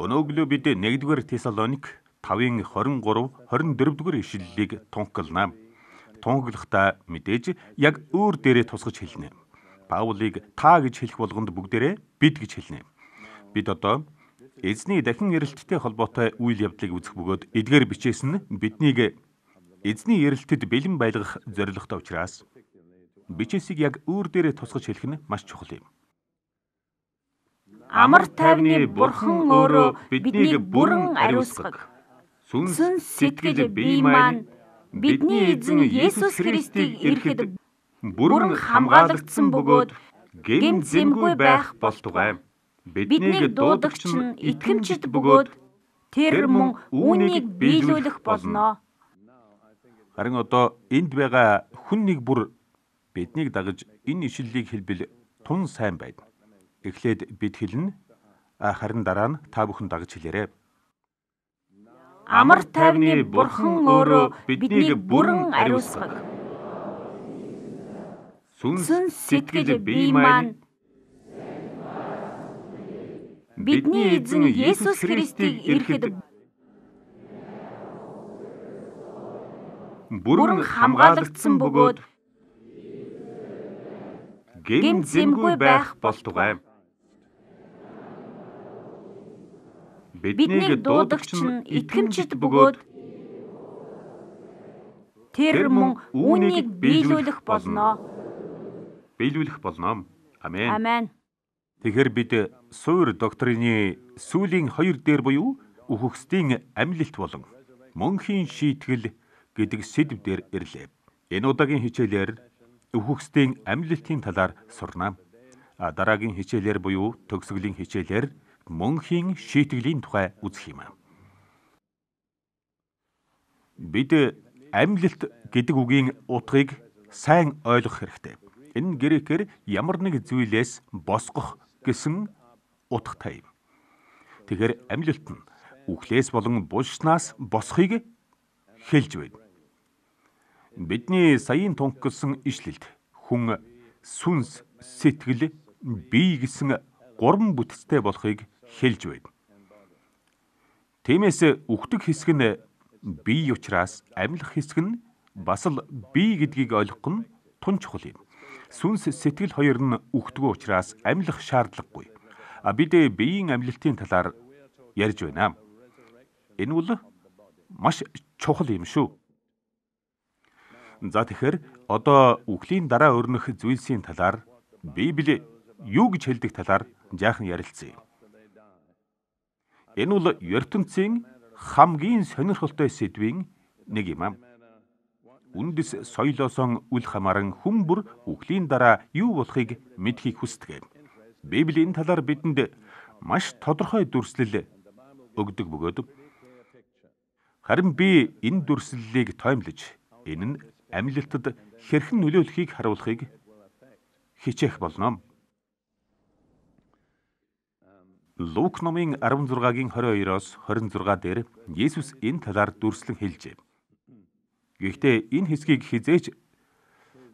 Өнөөглөө бид 1-р Тесалоник 5:23-24 ишлэлийг тунхаглана. Тунхаглахдаа мэдээж яг өөр дээрээ тусгаж хэлнэ. Паулыг та гэж хэлэх болгонд бүгдээрээ бид гэж хэлнэ. Бид одоо эзний дахин эрэлттэй холбоотой үйл явдлыг үзэх бөгөөд эдгээр бичээс нь биднийг эзний эрэлтэд бэлэн байлгах зорилготой учраас бичээсийг яг өөр дээрээ тусгаж хэлэх нь маш чухал юм. Амар тайвны Бурхан өөрөө биднийг бүрэн ариусгах. Сүнс сэтгэл бие маань бидний эзэн Есүс Христийг ирэхэд бүрэн хамгаалагдсан бөгөөд Гэмт зэмгүй байх болтугай. Биднийг дуудагч нь итгэмжит бөгөөд тэр мөн үүнийг биелүүлэх болно. Харин одоо энд байгаа хүн нэг бүр биднийг дагаж энэ ишлэлийг хэлбэл тун сайн байна. Эхлээд бид хэлнэ. Харин дараа нь та бүхэн дагаж хэлээрэй. Амар тайвны Бурхан өөрөө биднийг бүрэн ариусгах. Сүнс Сэтгэл бие маань бидний эзэн Есүс Христийг ирэхэд бүрэн хамгаалагдсан бөгөөд гэмт зэмгүй байх болтугай. Биднийг дуудагч нь итгэмжит бөгөөд тэр мөн үүнийг биелүүлэх болно. Биелүүлэх болно. Амен. Амен. Тэгэхээр бид суур доктрины сүүлийн 2 дээр буюу үхэгсдийн амьлалт болон мөнхийн шийтгэл гэдэг сэдв дээр ирлээ. Энэ удаагийн хичээлээр үхэгсдийн амьлалтын талаар сурнаа. Дараагийн хичээлээр буюу төгсгөлийн хичээлээр мөнхийн шийтгэлийн тухай үзэх юм. Бид амьлалт гэдэг үгийн утгыг сайн ойлгох хэрэгтэй. Энэ грекээр ямар нэг зүйлээс босгох гэсэн утгатай юм. Тэгэхээр амьлалт нь үхлээс болон булшнаас босхийг хэлж байна. Бидний саяын тунхагласан ишлэлд хүн сүнс, сэтгэл, бие гэсэн 3 бүтцтэй болохыг хэлж байна. Тиймээс үхдэг хэсэг нь бие учраас амьлах хэсэг нь бас л бие гэдгийг ойлгох нь тун чухал юм. Сүнс, сэтгэл хоёр нь үхдэггүй учраас амьлах шаардлагагүй. Бид биеийн амьлалтын талаар ярьж байна. Энэ бол маш чухал юм шүү. За тэгэхээр одоо үхлийн дараа өрнөх зүйлсийн талаар Библи юу гэж хэлдэг талаар жаахан ярилцъя. Энэ бол ертөнцийн хамгийн сонирхолтой сэдвийн нэг юм. Үндэс соёлоосон үл хамааран хүн бүр үхлийн дараа юу болохыг мэдхийг хүсдэг. Библи энэ талаар бидэнд маш тодорхой дүрслэл өгдөг бөгөөд харин би энэ дүрслэлийг тоомлож энэ нь амьлалтад хэрхэн нөлөөлөхийг харуулахыг хичээх болно. Лук номын 16-гийн 22-оос 26 дээр Есүс энэ талаар дүрслэн хэлжээ. Гэхдээ энэ хэсгийг хизээж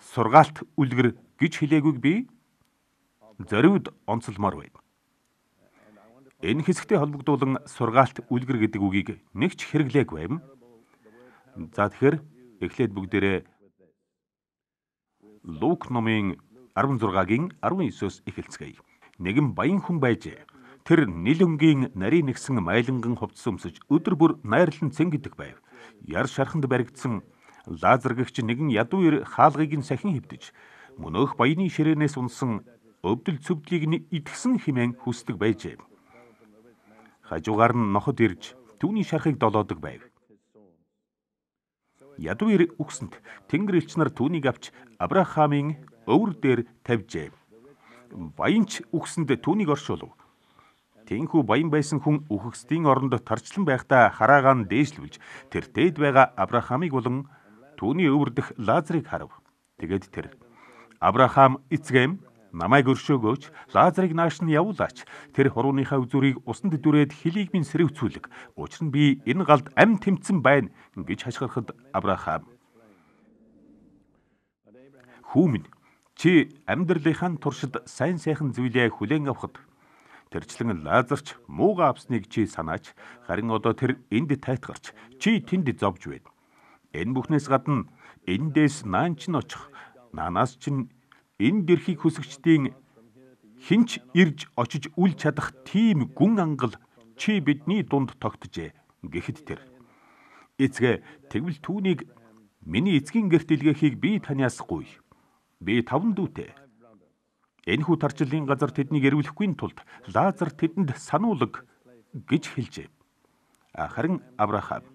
сургаалт үлгэр гэж хэлээгүйг би зориуд онцолмоор байна. Энэ хэсэгтэй холбогдуулан сургаалт үлгэр гэдэг үгийг нэг ч хэрэглээгүй юм. За тэгэхээр эхлээд бүгдээрээ Лук номын 16-гийн 19-оос эхэлцгээе. Нэгэн баян хүн байжээ. Тэр нил өнгийн нарийн нэгсэн майланган хувцас өмсөж өдөр бүр найрлан цэнгэдэг байв. Яр шарханд баригдсан Лазар гэгч нэгэн ядуу ир хаалгыг нь сахин хөвдөж мөнөөх баяны ширээнээс унсан өвдөл цөвдлийг нь идгсэн хэмээн хүсдэг байжээ. Хажуугаар нь ноход ирж түүний шархыг долоодог байв. Ядуу ир үгсэнд Тэнгэр элч нар түүнийг авч Авраамийн өвөр дээр тавьжээ. Баянч үгсэнд түүнийг оршуулв. Тэнхүү баян байсан хүн үхэгсдийн оронд тарчлан байхдаа хараагаа нь дээшлүүлж тэр дээд байгаа Авраамыг болон түүний өвөр дэх Лазарыг харав. Тэгээд тэр Авраам эцгээм намайг өршөөгөөч Лазарыг нааш нь явуулаач. Тэр хурууныхаа үзүүрийг усанд дүрээд хөлийг минь сэрвцүүлэг. Учир нь би энэ галд амь тэмцэн байна гэж хашгирахад Авраам "Хүү минь, чи амьдралынхаа туршид сайн сайхан зүйлээ хүлээн авахд Тэрчлэн Лазарч муугаа авсныг чи санаач, харин одоо тэр энд тайтгарч чи тэнд зовж байна. Энэ бүхнээс гадна эндээс наан чин очих, наанаас чин энд дэрхийг хүсэгчдийн хинч ирж очиж үл чадах тийм гүн ангал чи бидний дунд тогтжээ гэхэд тэр эцгээ тэгвэл түүнийг миний эцгийн гэрт илгээхийг би танаас гуй. Би 5 дүүтэй. Энэхүү тарчлалын газар тэднийг эрүүлэхгүй тулд Лазар тэдэнд сануулаг гэж хэлжээ. Харин Авраам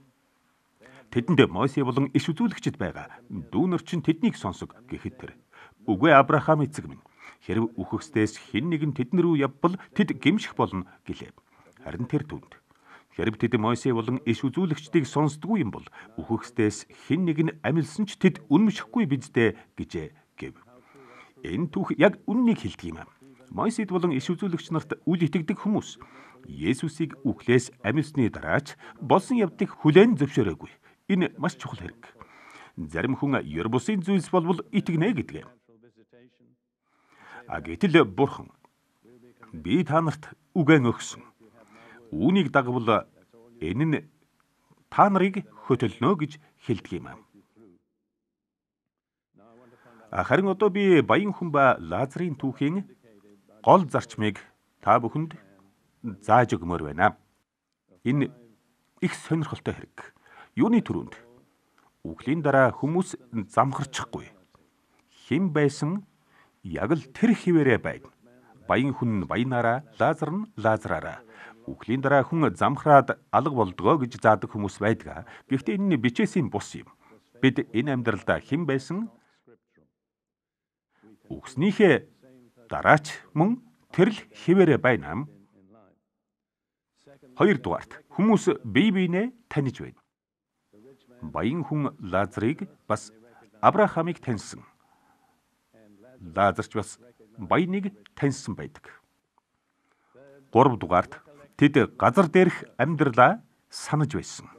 тэдэнд Мосе болон иш үзүүлэгчд байгаа. Дүүнер чинь тэднийг сонсог гэхэд тэр үгүй Авраам эцэг минь. Хэрв үхэгсдээс хэн нэгэн тэдэн рүү явбал тэд гимших болно гэлээ. Харин тэр түнд хэрв тэд Мосе болон иш үзүүлэгчдийг сонсдгүй юм бол үхэгсдээс хэн нэг нь амилсан ч тэд үнэмшихгүй биздээ гэжээ гэв. Энэ түүх яг үннийг хэлдэг юм. Мойсед болон иш үзүүлэгч нарт үл итгэдэг хүмүүс Есүсийг үхлээс амилсны дараач болсон явдлыг хүлээн зөвшөөрөөгүй. Энэ маш чухал хэрэг. Зарим хүн ёр бусын зүйлс болбол итгэнэ гэдгээ. Гэтэл Бурхан би та нарт үгэн өгсөн. Үүнийг дагвал энэ нь та нарыг хөтөлнө гэж хэлдэг юм. Харин одоо би баян хүн ба Лазарын түүхийн гол зарчмыг та бүхэнд зааж өгмөр байна. Энэ их сонирхолтой хэрэг. Юуны түрүүнд үхлийн дараа хүмүүс замхарчихгүй. Хэн байсан яг л тэр хിവэрэ байна. Баян хүн нь баянаараа, Лазар нь Лазараараа. Үхлийн дараа хүн замхраад алга болдгоо гэж заадаг хүмүүс байдаг. Гэхдээ энэ нь бичээсийн бус юм. Бид энэ амьдралдаа хэн байсан үгснийхээ дараач мөн тэр л хിവэрэ байна. 2 дугаарт хүмүүс бие биенээ таних байна. Баян хүн Лазарыг бас Авраамыг таньсан. Лазарч бас баяныг таньсан байдаг. 3 дугаарт тэд газар дээрх амьдралаа санаж байсан.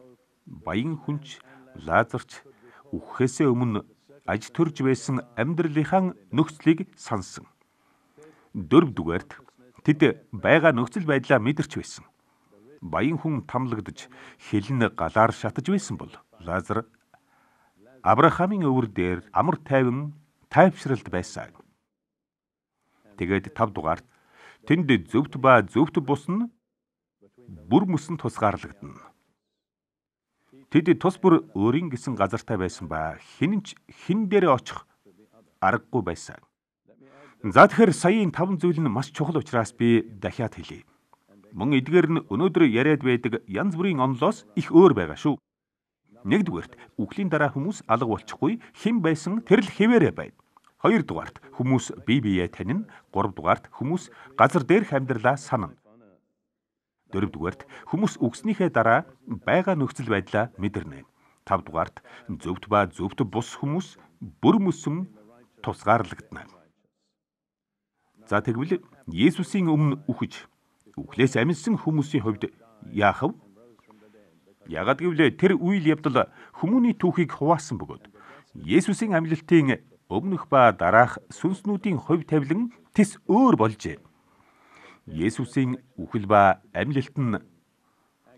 Баян хүнч Лазарч үхэхээс өмнө аж төрж байсан амьдралынхаа нөхцөлийг сансан. 4 дугаарт тэд байгаа нөхцөл байдлаа мэдэрч байсан. Баян хүн тамлагдж хэлн галаар шатаж байсан бол Лазар Авраамын өвөр дээр амар тайван тайвшралд байсан. Тэгээд 5 дугаарт тэнд зөвхт ба зөвхт бус нь бүр мөсөн тусгаарлагдана. Тэд тус бүр өөрийн гэсэн газартай байсан ба хинэнч хин дээрээ очих аргагүй байсан. За тэгэхээр саяын 5 зүйл нь маш чухал учраас би дахиад хэлье. Мөн эдгээр нь өнөөдөр яриад байдаг янз бүрийн онолоос их өөр байгаа шүү. 1 дугаарт үхлийн дараа хүмүүс алга болчихгүй, хэн байсан тэр л хിവэрэ байна. 2 дугаарт хүмүүс бие биеэ танина. 3 дугаарт хүмүүс газар дээрх амьдралаа санана. 4 дугаарт хүмүүс үгснийхээ дараа байгаа нөхцөл байдлаа мэдэрнэ. 5 дугаарт зөвхт ба зөвхт бус хүмүүс бүр мөсөн тусгаарлагдана. За тэгвэл Есүсийн өмнө үхэж үхлээс амилсан хүмүүсийн хувьд яах вэ? Яагад гэвэл тэр үйл явдал хүмүүний түүхийг хуваасан бөгөөд Есүсийн амлалтын өмнөх ба дараах сүнснүүдийн хувь тавилан тис өөр болжээ. Есүсийн үхэл ба амлалт нь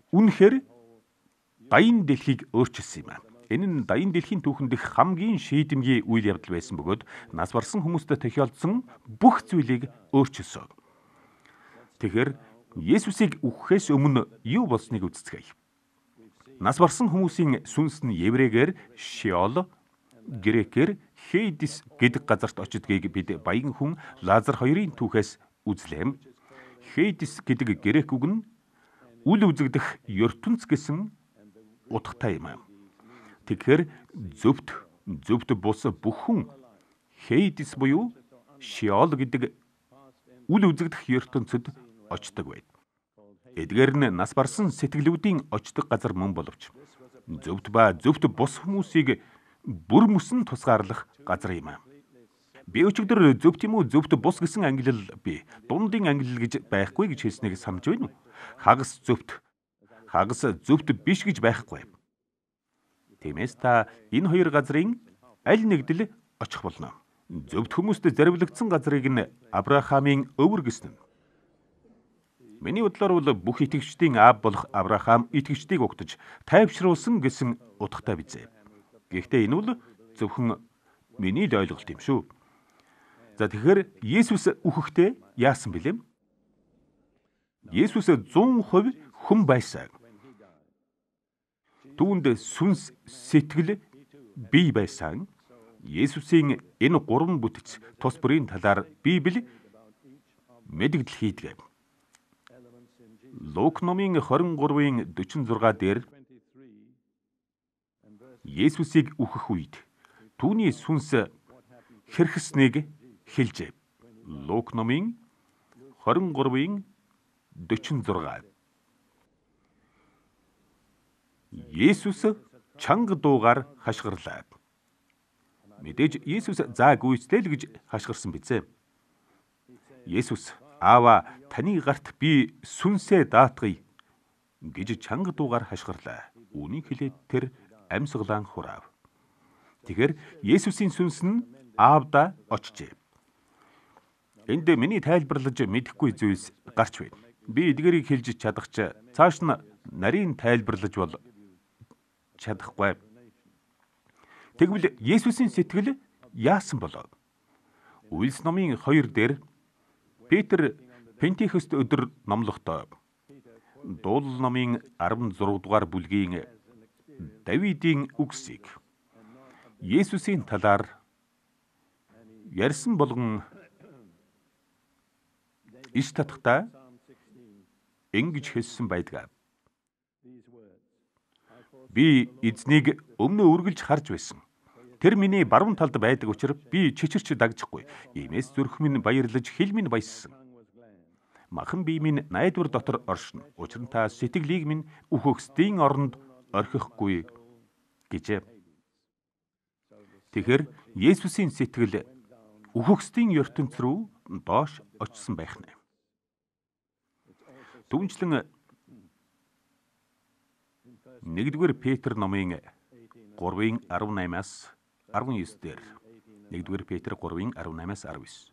үнэхээр даян дэлхийг өөрчилсөн юм. Энэ нь даян дэлхийн түүхэн дэх хамгийн шийдэмгий үйл явдал байсан бөгөөд нас барсан хүмүүст тохиолдсон бүх зүйлийг өөрчилсөн. Тэгэхээр Есүсийг үхэхээс өмнө юу болсныг үздэцгээе. Нас барсан хүмүүсийн сүнс нь еврейгээр Шеол, грекээр Хейдис гэдэг газарт очдгийг бид баян хүн Лазар хоёрын түүхээс үзлээ. Хейдис гэдэг грек үг нь үл үзэгдэх ертөнц гэсэн утгатай юм. Тэгэхээр зөвхт бус бүх хүн Хейдис буюу Шеол гэдэг үл үзэгдэх ертөнцид очдог байд. Эдгээр нь нас барсан сэтгэлүүдийн очдог газар мөн боловч зөвхт ба зөвхт бус хүмүүсийг бүр мөсөн тусгаарлах газар юм. Би өчигдөр зөвхт юм уу зөвхт бус гэсэн ангилал би дундын ангилал гэж байхгүй гэж хэлснийг санаж байна уу? Хагас зөвхт биш гэж байхгүй. Тиймээс та энэ хоёр газрын аль нэгд л очих болно. Зөвхт хүмүүст зориулагдсан газрыг нь Авраамын өвөр гэсэн нь. Миний бодлоор бол бүх итгэгчдийн аав болох Авраам итгэгчдийг угтаж тайвшруулсан гэсэн утгатай бизээ. Гэхдээ энэ бол зөвхөн миний л ойлголт юм шүү. За тэгэхээр Есүс үхэхдээ яасан бэлээ? Есүс 100% хүн байсан. Түүнд сүнс, сэтгэл, бие байсан. Есүсийн энэ гурван бүтэц тус бүрийн талаар Библи мэдгдэл хийдэг. Лук номын 23-ын 46 дээр Есүсийг үхэх үед түүний сүнс хэрхэснийг хэлжээ. Лук номын 23-ын 46. Есүс чанга дуугаар хашгирлаа. Мэдээж Есүс за гүйцэтгэл гэж хашгирсан бизээ. Есүс Аава таны гарт би сүнсээ даатгая гэж чанга дуугаар хашгирлаа. Үүнийг хэлээд тэр амьсгалан хураав. Тэгэхээр Есүсийн сүнс нь Аавда очжээ. Энд миний тайлбарлаж мэдэхгүй зүйлс гарч байна. Би эдгээрийг хэлж чадах ч цааш нь нарийн тайлбарлаж бол чадахгүй. Тэгвэл Есүсийн сэтгэл яасан болов? Үйлс номын 2 дээр Петр Пентекост өдөр номлохдоо Дуулал номын 16 дугаар бүлгийн Давидын үгсийг Есүсийн талаар ярьсан болгон иш татахтаа ингэж хэлсэн байдаг. Би эзнийг өмнө үргэлж харж байсан. Тэр миний баруун талд байдаг учраас би чичирч дагжихгүй. Иймээс зүрх минь баярлаж хил минь баяссан. Махан бие минь найдвар дотор оршино. Учир нь та сэтгэлийг минь үхэгсдийн оронд орхихгүй гэжээ. Тэгэхээр Есүсийн сэтгэл үхэгсдийн ертөнц рүү доош очсон байх нь. Түүнчлэн 1-р Петр номын 3-ын 18-аас 19 дээр 1-р Петр 3-ын 18-аас 19.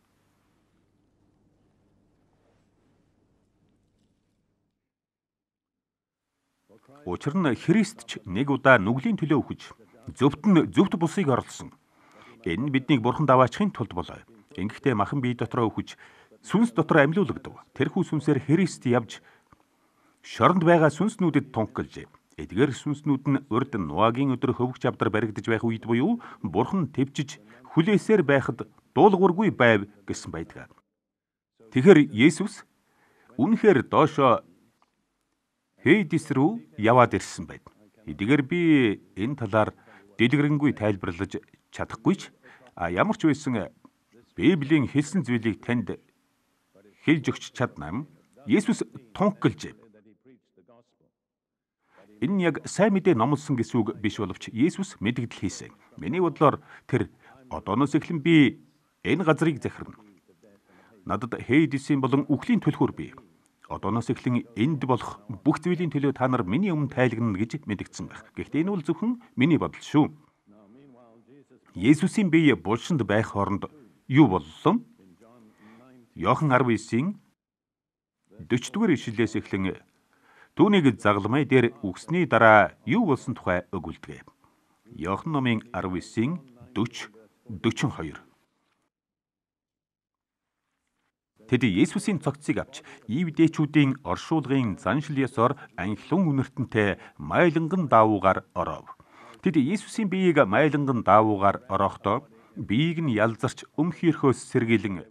Учир нь Христ ч нэг удаа нүглийн төлөө үхэж зөвхт бусыг орлсон. Энэ нь биднийг бурхан даваачихын тулд болоо. Ингэхдээ махан бие дотроо үхэж сүнс дотор амьлуулагдав. Тэрхүү сүнсээр Христ явж шоронд байгаа сүнснүүдэд тунхаглажээ. Эдгээр сүнснүүд нь урд Нуагийн өдөр хөвгч авдар баригдаж байх үед буюу бурхан тэвчиж хүлээсээр байхад дуулуургүй байв гэсэн байдаг. Тэгэхээр Есүс үнэхээр доошоо Хейдис рүү яваад ирсэн байд. Эдгээр би энэ талаар дэлгэрэнгүй тайлбарлаж чадахгүй ч ямар ч байсан Библийн хэлсэн зүйлийг танд хэлж өгч чаднаа. Есүс тунхаглажээ. Энэ нь яг сайн мэдээ номлосон гэсэн үг биш боловч Есүс мэдгдэл хийсэн. Миний бодлоор тэр одооноос эхлэн би энэ газрыг захирна. Надад Хейдисийн болон үхлийн түлхүүр бий. Одооноос эхлэн энд болох бүх зүйлийн төлөө та нар миний өмнө тайлагна гэж мэдгдсэн байх. Гэхдээ энэ бол зөвхөн миний бодол шүү. Есүсийн бие булшинд байх хооронд юу боллоо? Иохан 19-ийн 40-р ишлэлээс эхлэн түүнийг загламай дээр үгсний дараа юу болсон тухай өгүүлдэг. Иохан номын 19-ийн 40-42. Тэд Есүсийн цогцыг авч Ивдээчүүдийн оршуулгын заншил ёсоор анхлан үнэртэнтэй майланган даавуугаар оров. Тэд Есүсийн биеийг майланган даавуугаар орохдоо биеийг нь ялзарч өмхийрхөөс сэргийлэн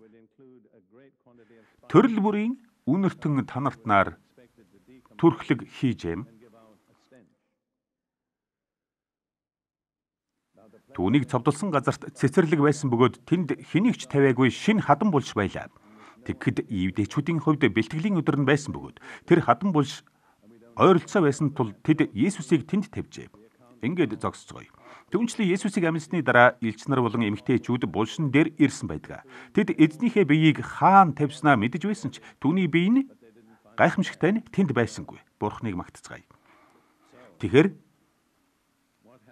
төрөл бүрийн үнэртэн танартнаар түрхлэг хийжээ. Түүнийг цовдлсон газарт цэцэрлэг байсан бөгөөд тэнд хэнийг ч тавиагүй шинэ хадан булш байлаа. Тэгэхэд Ивдээчүүдийн хувьд бэлтгэлийн өдөр нь байсан бөгөөд тэр хадан булш ойролцоо байсан тул тэд Есүсийг тэнд тавьжээ. Ингээд зогсцгоё. Түүнчлэн Есүсийг амьсны дараа элч нар болон эмэгтэйчүүд булшин дээр ирсэн байдаг. Тэд эзнийхээ биеийг хаан тавьснаа мэдэж байсан ч түүний бие нь гайхамшигтай нь тэнд байсангүй. Бурхныг магтацгаая. Тэгэхээр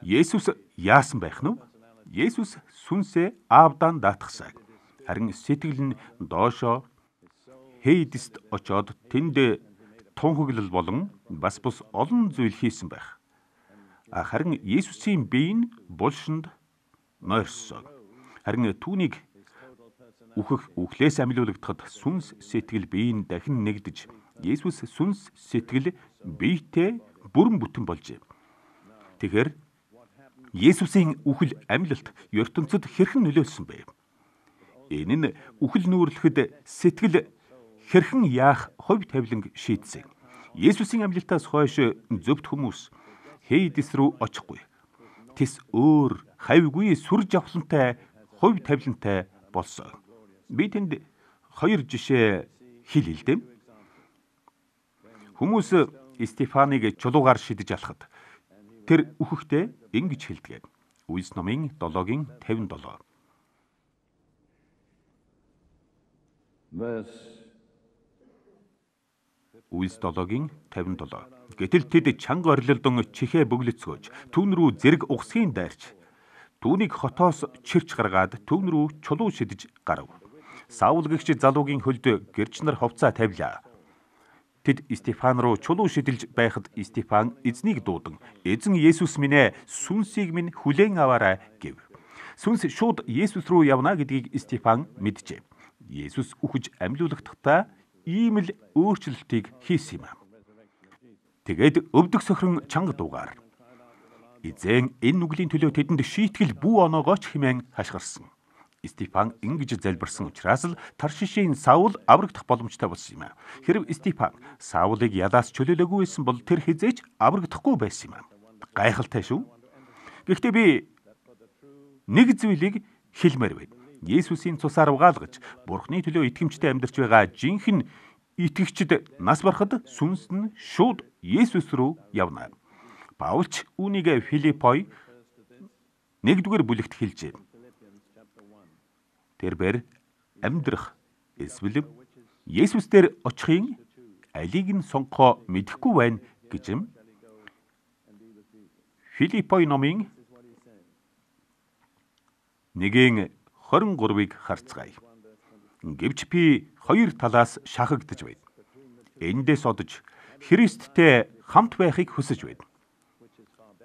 Есүс яасан байх нь вэ? Есүс сүнсээ Аавдаа даатгасан. Харин сэтгэл нь доошоо Хейдэст очоод тэнд тунхаглал болон бас бус олон зүйл хийсэн байх. Харин Есүсийн бие нь булшинд нойрсон. Харин түүнийг үхлээс амьлуулагдахад сүнс сэтгэл бие нь дахин нэгдэж Есүс сүнс сэтгэл биетэй бүрэн бүтэн болжээ. Тэгэхээр Есүсийн үхэл амьлалт ертөнцид хэрхэн нөлөөлсөн бэ? Энэ нь үхэл нүүрлэхэд сэтгэл хэрхэн яах хувь тавиланг шийдсэн. Есүсийн амьлалтаас хойш зөвхт хүмүүс Хейдэс рүү очихгүй. Тэс өөр хавьгүй сүр жавхлантай хувь тавилантай болсон. Би тэнд 2 жишээ хэлье л дээ. Хүмүүс Стефаныг чулуугаар шидэж алхад тэр үхэхдээ ингэж хэлдэг. Үйлс номын 7:57. Үйлс 7:57. Гэтэл тэд чанга орилдон чихээ бөглөцгөөж түүн рүү зэрэг угсхийн дайрч түүнийг хотоос чирч гаргаад түүн рүү чулуу шидэж гарав. Саул гэгч залуугийн хөлд гэрч нар хувцаа тавилаа. Тэд Стефан руу чулуу шидэлж байхад Стефан эзнийг дуудан "Эзэн Есүс минь ээ, сүнсийг минь хүлээн аваарай" гэв. Сүнс шууд Есүс рүү явна гэдгийг Стефан мэджээ. Есүс үхэж амьлуулагдахтаа ийм л өөрчлөлтийг хийсэн юм. Тэгээд өвдөг сохрон чанга дуугаар "Эзэн энэ нүглийн төлөө тэдэнд шийтгэл бүү оноогооч" хэмээн хашгирсан. Стефан ингэж залбирсан учраас л Таршишийн Саул аврагдах боломжтой болсон юм. Хэрв Стефан Саулыг ядаас чөлөөлөөгүй байсан бол тэр хизээч аврагдахгүй байсан юм. Гайхалтай шүү. Гэхдээ би нэг зүйлийг хэлмээр байна. Есүсийн цусаар угаалгаж, Бурхны төлөө итгэмжтэй амьдарч байгаа жинхэнэ итгэгчид нас барахад сүнс нь шууд Есүс рүү явна. Паулч үүнийг Филиппой 1-р бүлэгт хэлжээ. Тэрбэр амьдрах эсвэл Есүс дээр очихын алийг нь сонгохоо мэдэхгүй байна гэж юм. Филиппой номын 1:23-ыг харцгаая. Гэвч би 2 талаас шахагдж байна. Эндээс одож Христтэй хамт байхыг хүсэж байна.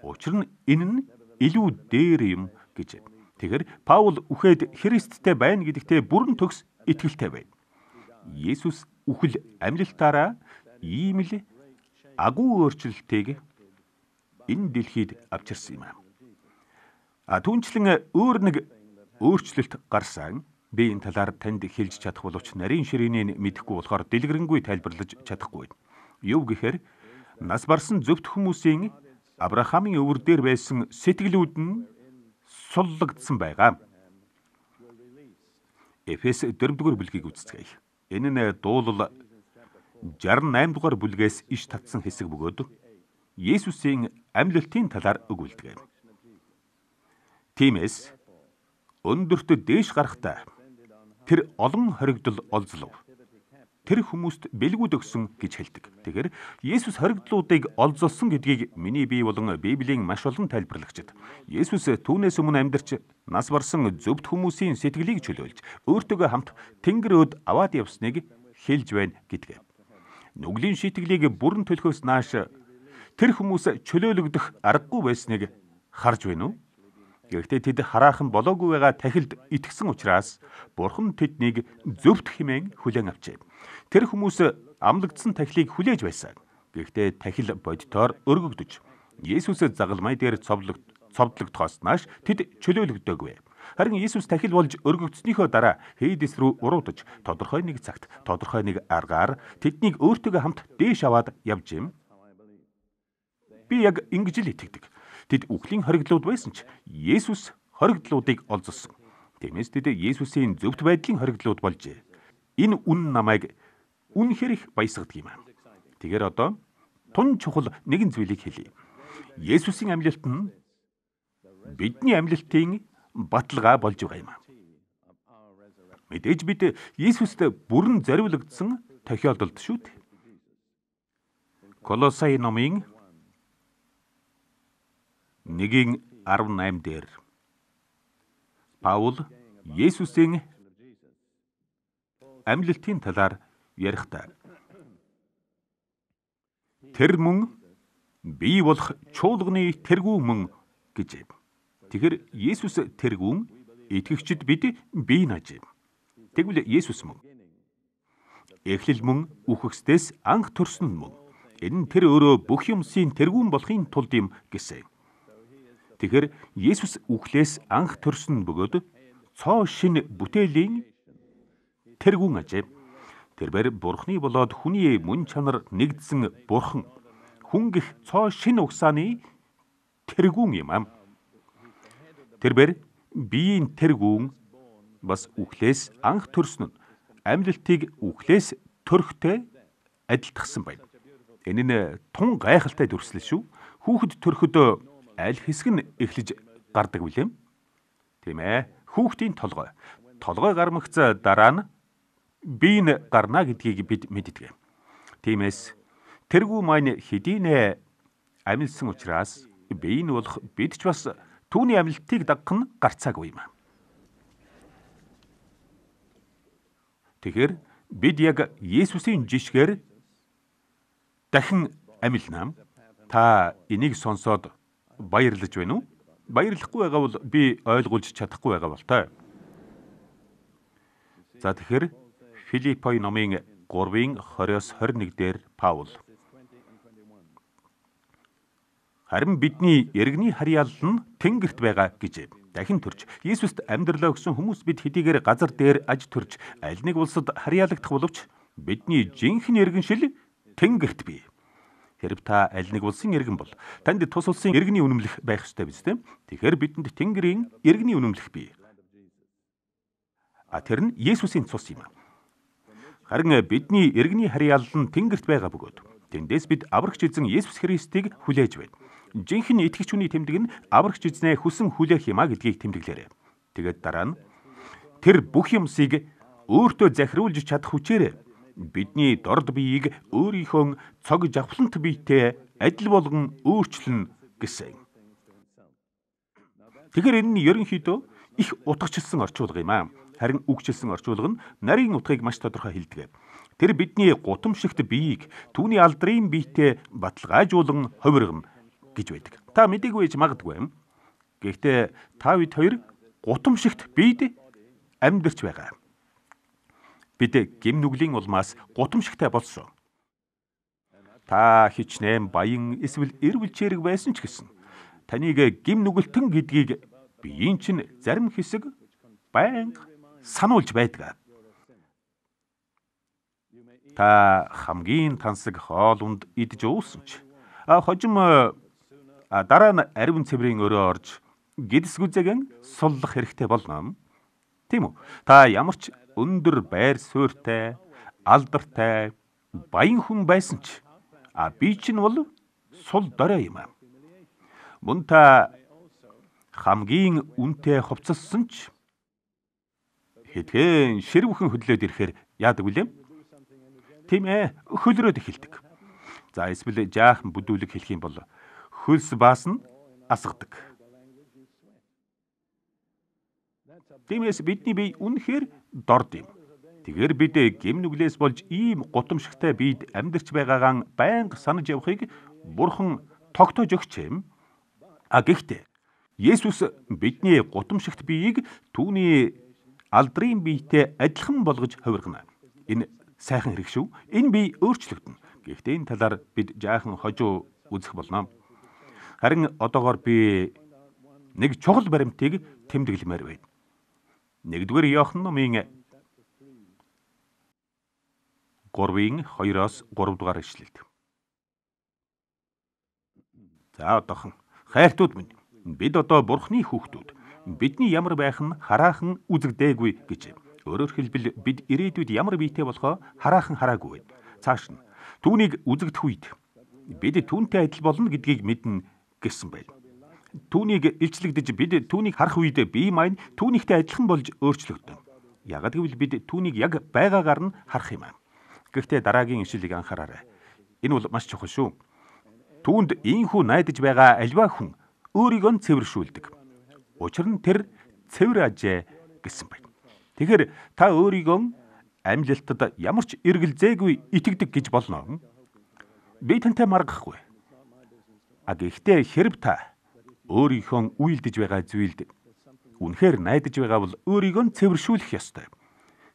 Учир нь энэ нь илүү дээр юм гэж. Тэгэхээр Паул үхээд Христтэй байна гэдэгтээ бүрэн төгс итгэлтэй байна. Есүс үхэл амьлалтаараа ийм л агуу өөрчлөлтийг энэ дэлхийд авчирсан юм. Түүнчлэн өөр нэг өөрчлөлт гарсан. Би энэ талаар танд хэлж чадах боловч нарийн ширээнийг мэдэхгүй болохоор дэлгэрэнгүй тайлбарлаж чадахгүй. Юу гэхээр нас барсан зөвхт хүмүүсийн Авраамийн өвөр дээр байсан сэтгэлүүд нь суллагдсан байгаа. Эфес 4-р бүлгийг үзцгээе. Энэ нь дуулал 68-р бүлгээс иш татсан хэсэг бөгөөд Есүсийн амьлалтын талаар өгүүлдэг. Тиймээс өндөрт дээш гарахдаа тэр олон хоригдол олзлов. Тэр хүмүүст бэлгүүд өгсөн гэж хэлдэг. Тэгэхээр Есүс хоригдлуудыг олзолсон гэдгийг миний бие болон Библийн маш олон тайлбарлагчид Есүс түүнээс өмнө амьдарч нас барсан зөвхт хүмүүсийн сэтгэлийг чөлөөлж өөртөөгөө хамт Тэнгэр өөд аваад явсныг хэлж байна гэдэг. Нүглийн шийтгэлийг бүрэн төлөхөөс нааш тэр хүмүүс чөлөөлөгдөх аргагүй байсныг харж байна уу? Гэхдээ тэд хараахан болоогүй байгаа тахилд итгэсэн учраас Бурхан тэднийг зөвхт хэмээн хүлээн авчээ. Тэр хүмүүс амлагдсан тахилыг хүлээж байсан. Гэхдээ тахил боддоор өргөгдөж Есүс загалмай дээр цовдлогдохоос нааш тэд чөлөөлөгдөөгүй. Харин Есүс тахил болж өргөгдснийхөө дараа Хейдэс рүү уруудаж тодорхой нэг цагт тодорхой нэг аргаар тэднийг өөртөөгөө хамт дээш аваад явж юм. Би яг ингэж л итгэдэг. Тэд үхлийн хоригдлууд байсан ч Есүс хоригдлуудыг олзсон. Тиймээс тэд Есүсийн зөвхт байдлын хоригдлууд болжээ. Энэ үн намайг үнэхээр их баясгадаг юм. Тэгэхээр одоо тун чухал нэгэн зүйлийг хэлье. Есүсийн амьлалт нь бидний амьлалтын баталгаа болж байгаа юм. Мэдээж бид Есүст бүрэн зориулагдсан тохиолдолд шүү дээ. Колосай номын 1:18 дээр Паул Есүсийн амьлалтын талаар ярихдаа тэр мөн бий болох чуулганы тэргүү мөн гэж. Тэгэхээр Есүс тэргүүн, итгэгчид бид бие нааж. Тэгвэл Есүс мөн эхлэл мөн үхэгсдээс анх төрсөн мөн. Энэ нь тэр өөрөө бүх юмсын тэргүүн болохын тулд юм гэсэн. Тэгэхээр Есүс үхлээс анх төрсөн бөгөөд цоо шин бүтээлийн тэргүүн ажээ. Тэрбээр Бурхны болоод хүний мөн чанар нэгдсэн Бурхан хүн гих цоо шин угсааны тэргүүн юм ам. Тэрбээр биеийн тэргүүн бас үхлээс анх төрсөн нь амьдлтыг үхлээс төрөхтэй адилтгсан байна. Энэ нь тун гайхалтай дүрслэл шүү. Хүүхэд төрөхөд аль хэсэг нь эхлэж гардаг билээ? Тийм ээ. Хүүхдийн толгой. Толгой гармагц дараа нь бие нь гарна гэдгийг бид мэддэг. Тиймээс тэргүү маань хэдийнэ амилсан учраас бие нь болох бид ч бас түүний амилтыг дагах нь гарцаагүй юм. Тэгэхээр бид яг Есүсийн жишгээр дахин амилнаа. Та энийг сонсоод баярлаж байна уу? Баярлахгүй байгаа бол би ойлгуулж чадахгүй байгаа бол таа. За тэгэхээр Филиппой номын 3-ын 20-21 дээр Паул харин бидний эргний харьяал нь тэнгэрт байгаа гэж дахин төрж Есүст амьдралаа өгсөн хүмүүс бид хэдийгээр газар дээр аж төрж аль нэг улсад харьяалагдах боловч бидний жинхэнэ иргэншил тэнгэрт бий. Хэрв та аль нэг улсын иргэн бол танд тус улсын иргэний үнэмлэх байх ёстой биз дээ. Тэгэхээр бидэнд тэнгэрийн иргэний үнэмлэх бий. Тэр нь Есүсийн цус юм. Харин бидний иргэний харьяал нь тэнгэрт байгаа бөгөөд тэндээс бид аврагч эзэн Есүс Христийг хүлээж байна. Жинхэнэ итгэгч хүний тэмдэг нь аврагч эзнээ хүсэн хүлээх юмаа гэдгийг тэмдэглээрэй. Тэгээд дараа нь тэр бүх юмсыг өөртөө захируулж чадах хүчээр бидний дорд биеийг өөрийнхөө цог жавхлант биетэй адил болгон өөрчлөн гэсэн. Тэгэхээр энэ нь ерөнхийдөө их утгачлсан орчуулга юм аа. Харин үгчилсэн орчуулга нь нарийн утгыг маш тодорхой хэлдэг. Тэр бидний гутамшигт биеийг түүний алдрын биетэй баталгаажуулан хувиргана гэж байдаг. Та мэдээгүй байж магадгүй. Гэхдээ та бид хоёр гутамшигт биед амьдарч байгаа. Бид гим нүглийн улмаас гутамшигтай болсон. Та хичнээн баян эсвэл эрүүл чирэг байсан ч гэсэн таныг гим нүгэлтэн гэдгийг биеийн чинь зарим хэсэг байнга сануулж байдаг. Та хамгийн тансаг хоолунд идж уусан ч хожим дараа нь ариун цэврийн өрөө орж гидс гүзэгэн суллах хэрэгтэй болно. Тийм үү? Та ямар ч өндөр байр суурьтай, алдартай, баян хүн байсан ч би чинь бол сул дорой юм. Мөн та хамгийн үнэтэй хувцаслсан ч хэдхэн ширвхэн хөдлөөд ирэхээр яадаг вүлээ? Тийм ээ, хөлрөөд эхэлдэг. За эсвэл жаахан бүдүүлэг хэлэх юм бол хөлс баас нь асгадаг. Тиймээс бидний бие үнэхээр дорд юм. Тэгэхээр бид гим нүглээс болж ийм гутамшигтай биед амьдарч байгаагаан байнга санаж явахыг Бурхан тогтоож өгч юм. Гэхдээ Есүс бидний гутамшигт биеийг түүний алдрын биетэй адилхан болгож хувиргана. Энэ сайхан хэрэг шүү. Энэ бие өөрчлөгдөнө. Гэхдээ энэ талаар бид жаахан хожуу үзэх болно. Харин одоогоор би нэг чухал баримтыг тэмдэглэмээр байна. 1-р Иохан номын 3-ын 2-оос 3 дугаар ишлэлд. За одоохон хайртууд минь, бид одоо Бурхны хүүхдүүд. Бидний ямар байх нь хараахан үзэгдээгүй гэж. Өөрөөр хэлбэл бид ирээдүйд ямар биетэй болохоо хараахан хараагүй. Цааш нь түүнийг үзэгдэх үед бид түүнтэй адил болно гэдгийг мэднэ гэсэн байна. Түүнийг илчлэгдэж бид түүнийг харах үед бие маань түүнийхтэй адилхан болж өөрчлөгдөн. Яагад гэвэл бид түүнийг яг байгаагаар нь харах юм. Гэхдээ дараагийн ишлэлийг анхаараарай. Энэ бол маш чухал шүү. Түүнд ийхүү найдаж байгаа альва хүн өөрийгөө цэвэршүүлдэг. Учир нь тэр цэвэр ажээ гэсэн байна. Тэгэхээр та өөрийгөө амлалтад ямар ч эргэлзээгүй итгэдэг гэж болно. Би тантай маргахгүй. Гэхдээ хэрв та өөрийнхөө үйлдэж байгаа зүйлд үнэхээр найдаж байгаа бол өөрийгөө цэвэршүүлэх ёстой.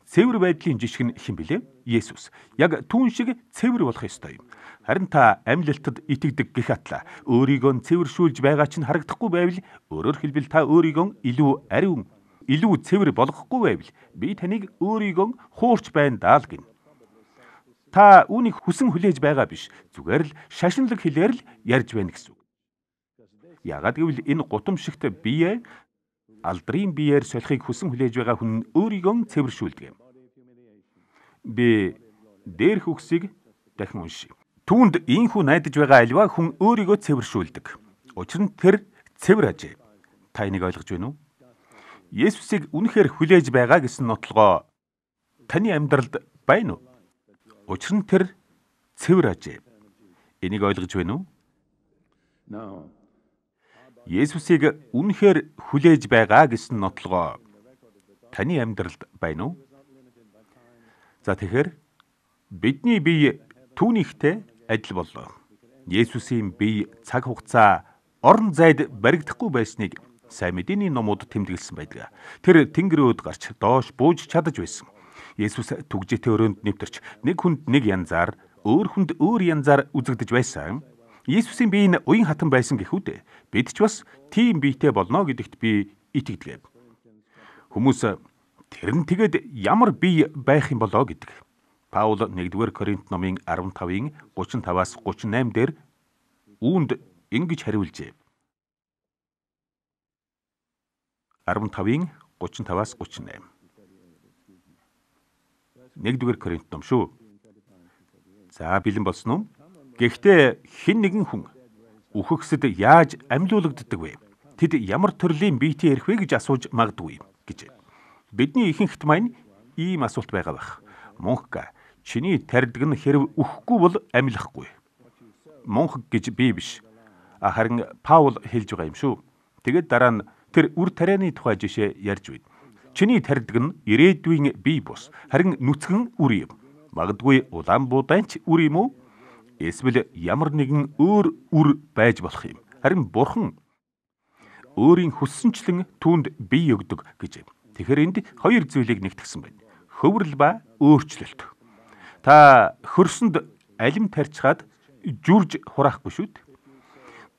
Цэвэр байдлын жишг нь хэн бэлээ? Есүс. Яг түүн шиг цэвэр болох ёстой юм. Харин та амьлалтад итгэдэг гэх атла өөрийгөө цэвэршүүлж байгаа чинь харагдахгүй байвал, өөрөөр хэлбэл та өөрийгөө илүү ариун, илүү цэвэр болгохгүй байвал би таныг өөрийгөө хуурч байна даа л гин. Та үүнийг хүсэн хүлээж байгаа биш. Зүгээр л шашинлаг хэлээр л ярьж байна гэсэн үг. Яагаад гэвэл энэ гутамшигт бие алдрын биеэр солихыг хүсэн хүлээж байгаа хүн өөрийгөө цэвэршүүлдэг юм. Би дээрх үгсийг дахин уншия. Түүнд ийхүү найдаж байгаа альва хүн өөрийгөө цэвэршүүлдэг. Учир нь тэр цэвэр ажээ. Та энийг ойлгож байна уу? Есүсийг үнэхээр хүлээж байгаа гэсэн нотлогоо таны амьдралд байна уу? Учир нь тэр цэвэр ажээ. Энийг ойлгож байна уу? Есүсийг үнэхээр хүлээж байгаа гэсэн нотлогоо таны амьдралд байна уу? За тэгэхээр бидний бие түүнийхтэй адил боллоо. Есүсийн бие цаг хугацаа орон зайд баригдахгүй байсныг сайн мэдээний номууд тэмдэглэсэн байдаг. Тэр тэнгэрөөд гарч доош бууж чадаж байсан. Есүс түгжээтэй өрөөнд нэвтэрч нэг хүнд нэг янзаар, өөр хүнд өөр янзаар үзэгдэж байсан. Есүсийн бие нь уян хатан байсан гэхүүт бид ч бас тийм биетэй болно гэдэгт би итгэдэг. Хүмүүс тэр нь тэгэд ямар бие байх юм болоо гэдэг. Паул 1-р Коринт номын 15-ын 35-аас 38 дээр үүнд ингэж хариулжээ. 15-ын 35-аас 38. 1-р Коринт ном шүү. За бэлэн болсон уу? Гэхдээ хэн нэгэн хүн үхэгсэд яаж амьлуулагддаг вэ? Тэд ямар төрлийн биетэй ирэх вэ гэж асууж магадгүй гэж. Бидний ихэнхт маань ийм асуулт байгаа бах. Монх, чиний тарьдаг нь хэрв үхэхгүй бол амьлахгүй. Монх гэж би биш. Харин Паул хэлж байгаа юм шүү. Тэгээд дараа нь тэр үр тарианы тухай жишээ ярьж байна. Чиний тарьдаг нь ирээдүйн бие бус. Харин нүцгэн үр юм. Магадгүй улаан буудаанч үр юм уу? Эсвэл ямар нэгэн өөр үр байж болох юм. Харин Бурхан өөрийн хүссэнчлэн түүнд бие өгдөг гэж. Тэгэхээр энд хоёр зүйлийг нэгтгэсэн байна. Хөврөл ба өөрчлөлт. Та хөрсөнд алим тарьчгаад жүрж хураахгүй шүү дээ.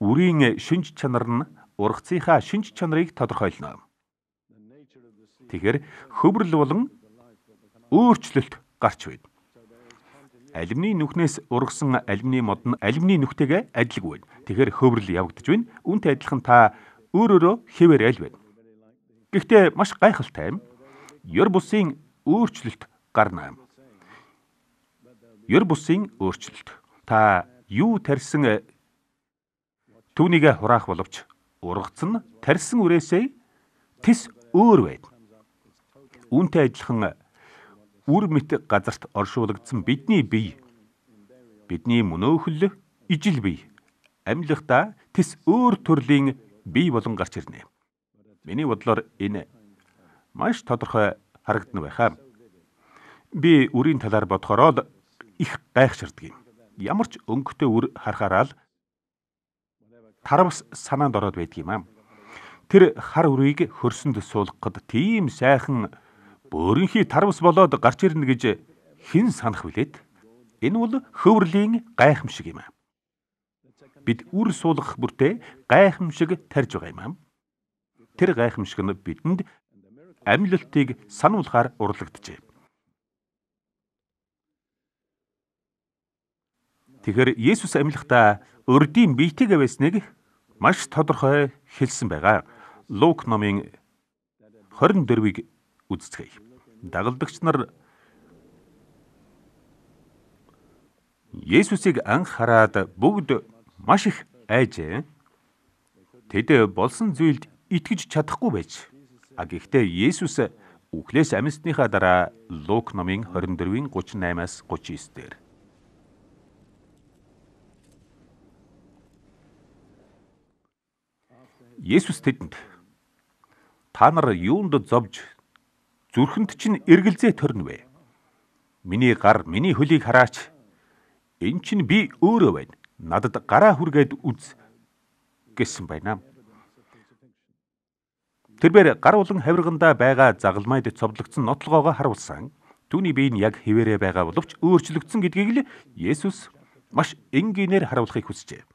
Үрийн шинж чанар нь ургацынхаа шинж чанарыг тодорхойлно. Тэгэхээр хөврөл болон өөрчлөлт гарч байна. Алимны нүхнээс ургасан алимны мод нь алимны нүхтэйгээ адилгүй байна. Тэгэхээр хөврөл явагдаж байна. Үүнтэй адилхан та өөрөөрөө хэвээр аль байна. Гэхдээ маш гайхалтай юм. Ёр бусын өөрчлөлт гарна. Ёр бусын өөрчлөлт. Та юу тарьсан түүнийг хураах боловч ургац нь тарьсан үрээсээ тис өөр байна. Үүнтэй адилхан үр мэт газарт оршуулгдсан бидний бие, бидний мөнөөхөл ижил бие, амьлахдаа тис өөр төрлийн бие болон гарч ирнэ. Миний бодлоор энэ маш тодорхой харагдана байхаа. Би үрийн талаар бодохороо их гайхширдаг юм. Ямар ч өнгөтэй үр харахаараа л таравс санаанд ороод байдаг юм аа. Тэр хар үрийг хөрсөнд суулгахад тийм сайхан бөөрийнхий таравс болоод гарч ирнэ гэж хэн санах вүлээд? Энэ бол хөврлийн гайхамшиг юм аа. Бид үр суулгах бүртээ гайхамшиг тарьж байгаа юм аа. Тэр гайхамшиг нь бидэнд амьлалтыг сануулахаар урлагджээ. Тэгэхээр Есүс амьлахдаа өрдийн биетэйгээ байсныг маш тодорхой хэлсэн байгаа. Лук номын 24-ийг үзцгээе. Дагалдагч нар Есүсийг анх хараад бүгд маш их айжээ. Тэд болсон зүйлд итгэж чадахгүй байж. Гэхдээ Есүс үхлээс амьсныхаа дараа Лук номын 24-ийн 38-аас 39 дээр Есүс тэдэнд та нар юунд зовж зүрхэнд чинь эргэлзээ төрнө вэ? Миний гар, миний хөлийг хараач. Энэ чинь би өөрөө байна. Надад гараа хүргээд үз гэсэн байна. Тэрээр гар улан хавиргандаа байгаа загалмайд цовдлогдсон нотлогоогоо харуулсан. Түүний бие нь яг хэвээрээ байгаа боловч өөрчлөгдсөн гэдгийг л Есүс маш энгийнээр харуулахыг хүсжээ.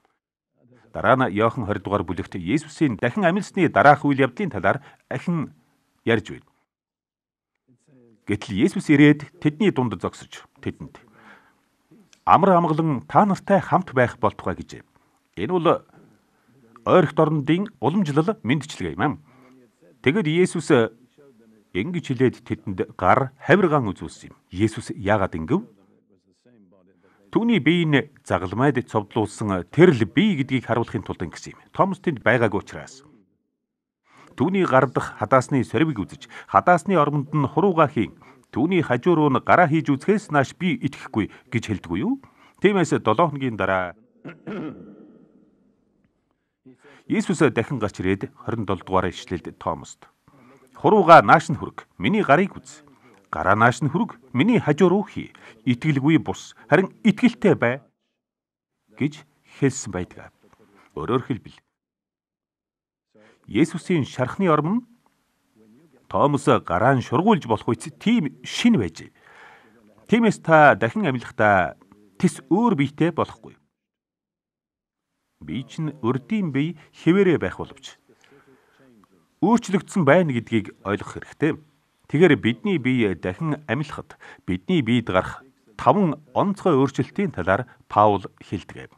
Дараа нь Иохан 20 дугаар бүлэгт Есүсийн дахин амьлсны дараах үйл явдлын талаар ахин ярьж байна. Гэтэл Есүс ирээд тэдний дунд зогсож тэдэнд амар амгалан та нартай хамт байх болтугай гэжээ. Энэ бол ойрхт орнодын уламжлал мэндчлэг юм. Тэгэд Есүс ингэж хэлээд тэдэнд гар хавиргаан үзүүлсэн юм. Есүс яагаад ингэв? Түүний бие нь загалмайд цовдлуулсан тэрл бие гэдгийг харуулахын тулд ингэсэн юм. Томс тэнд байгаагүй учраас. Түүний гар дах хадаасны сорвиг үзэж, хадаасны ормонд нь хуруугаа хийн. Түүний хажуу руу нь гараа хийж үзэхээс нааш би итгэхгүй гэж хэлдэггүй юу? Тиймээс 7 хоногийн дараа Есүс дахин гарч ирээд 27 дугаар ишлэлд Томост хуруугаа нааш нь хүрг, миний гарыг үз. Гараа нааш нь хүрг, миний хажуу руу хий. Итгэлгүй бус, харин итгэлтэй бай гэж хэлсэн байдаг. Өөрөөр хэлбэл Есүсийн шархны ором Томос гараан шургуулж болох үс тийм шин байж. Тиймээс та дахин амьлахдаа тис өөр биетэй болохгүй. Би чинь өрдийн бие хэвээрээ байх боловч өөрчлөгдсөн байна гэдгийг ойлгох хэрэгтэй. Тэгэхээр бидний бие дахин амьлахад бидний биед гарах 5 онцгой өөрчлөлтийн талаар Паул хэлдэг.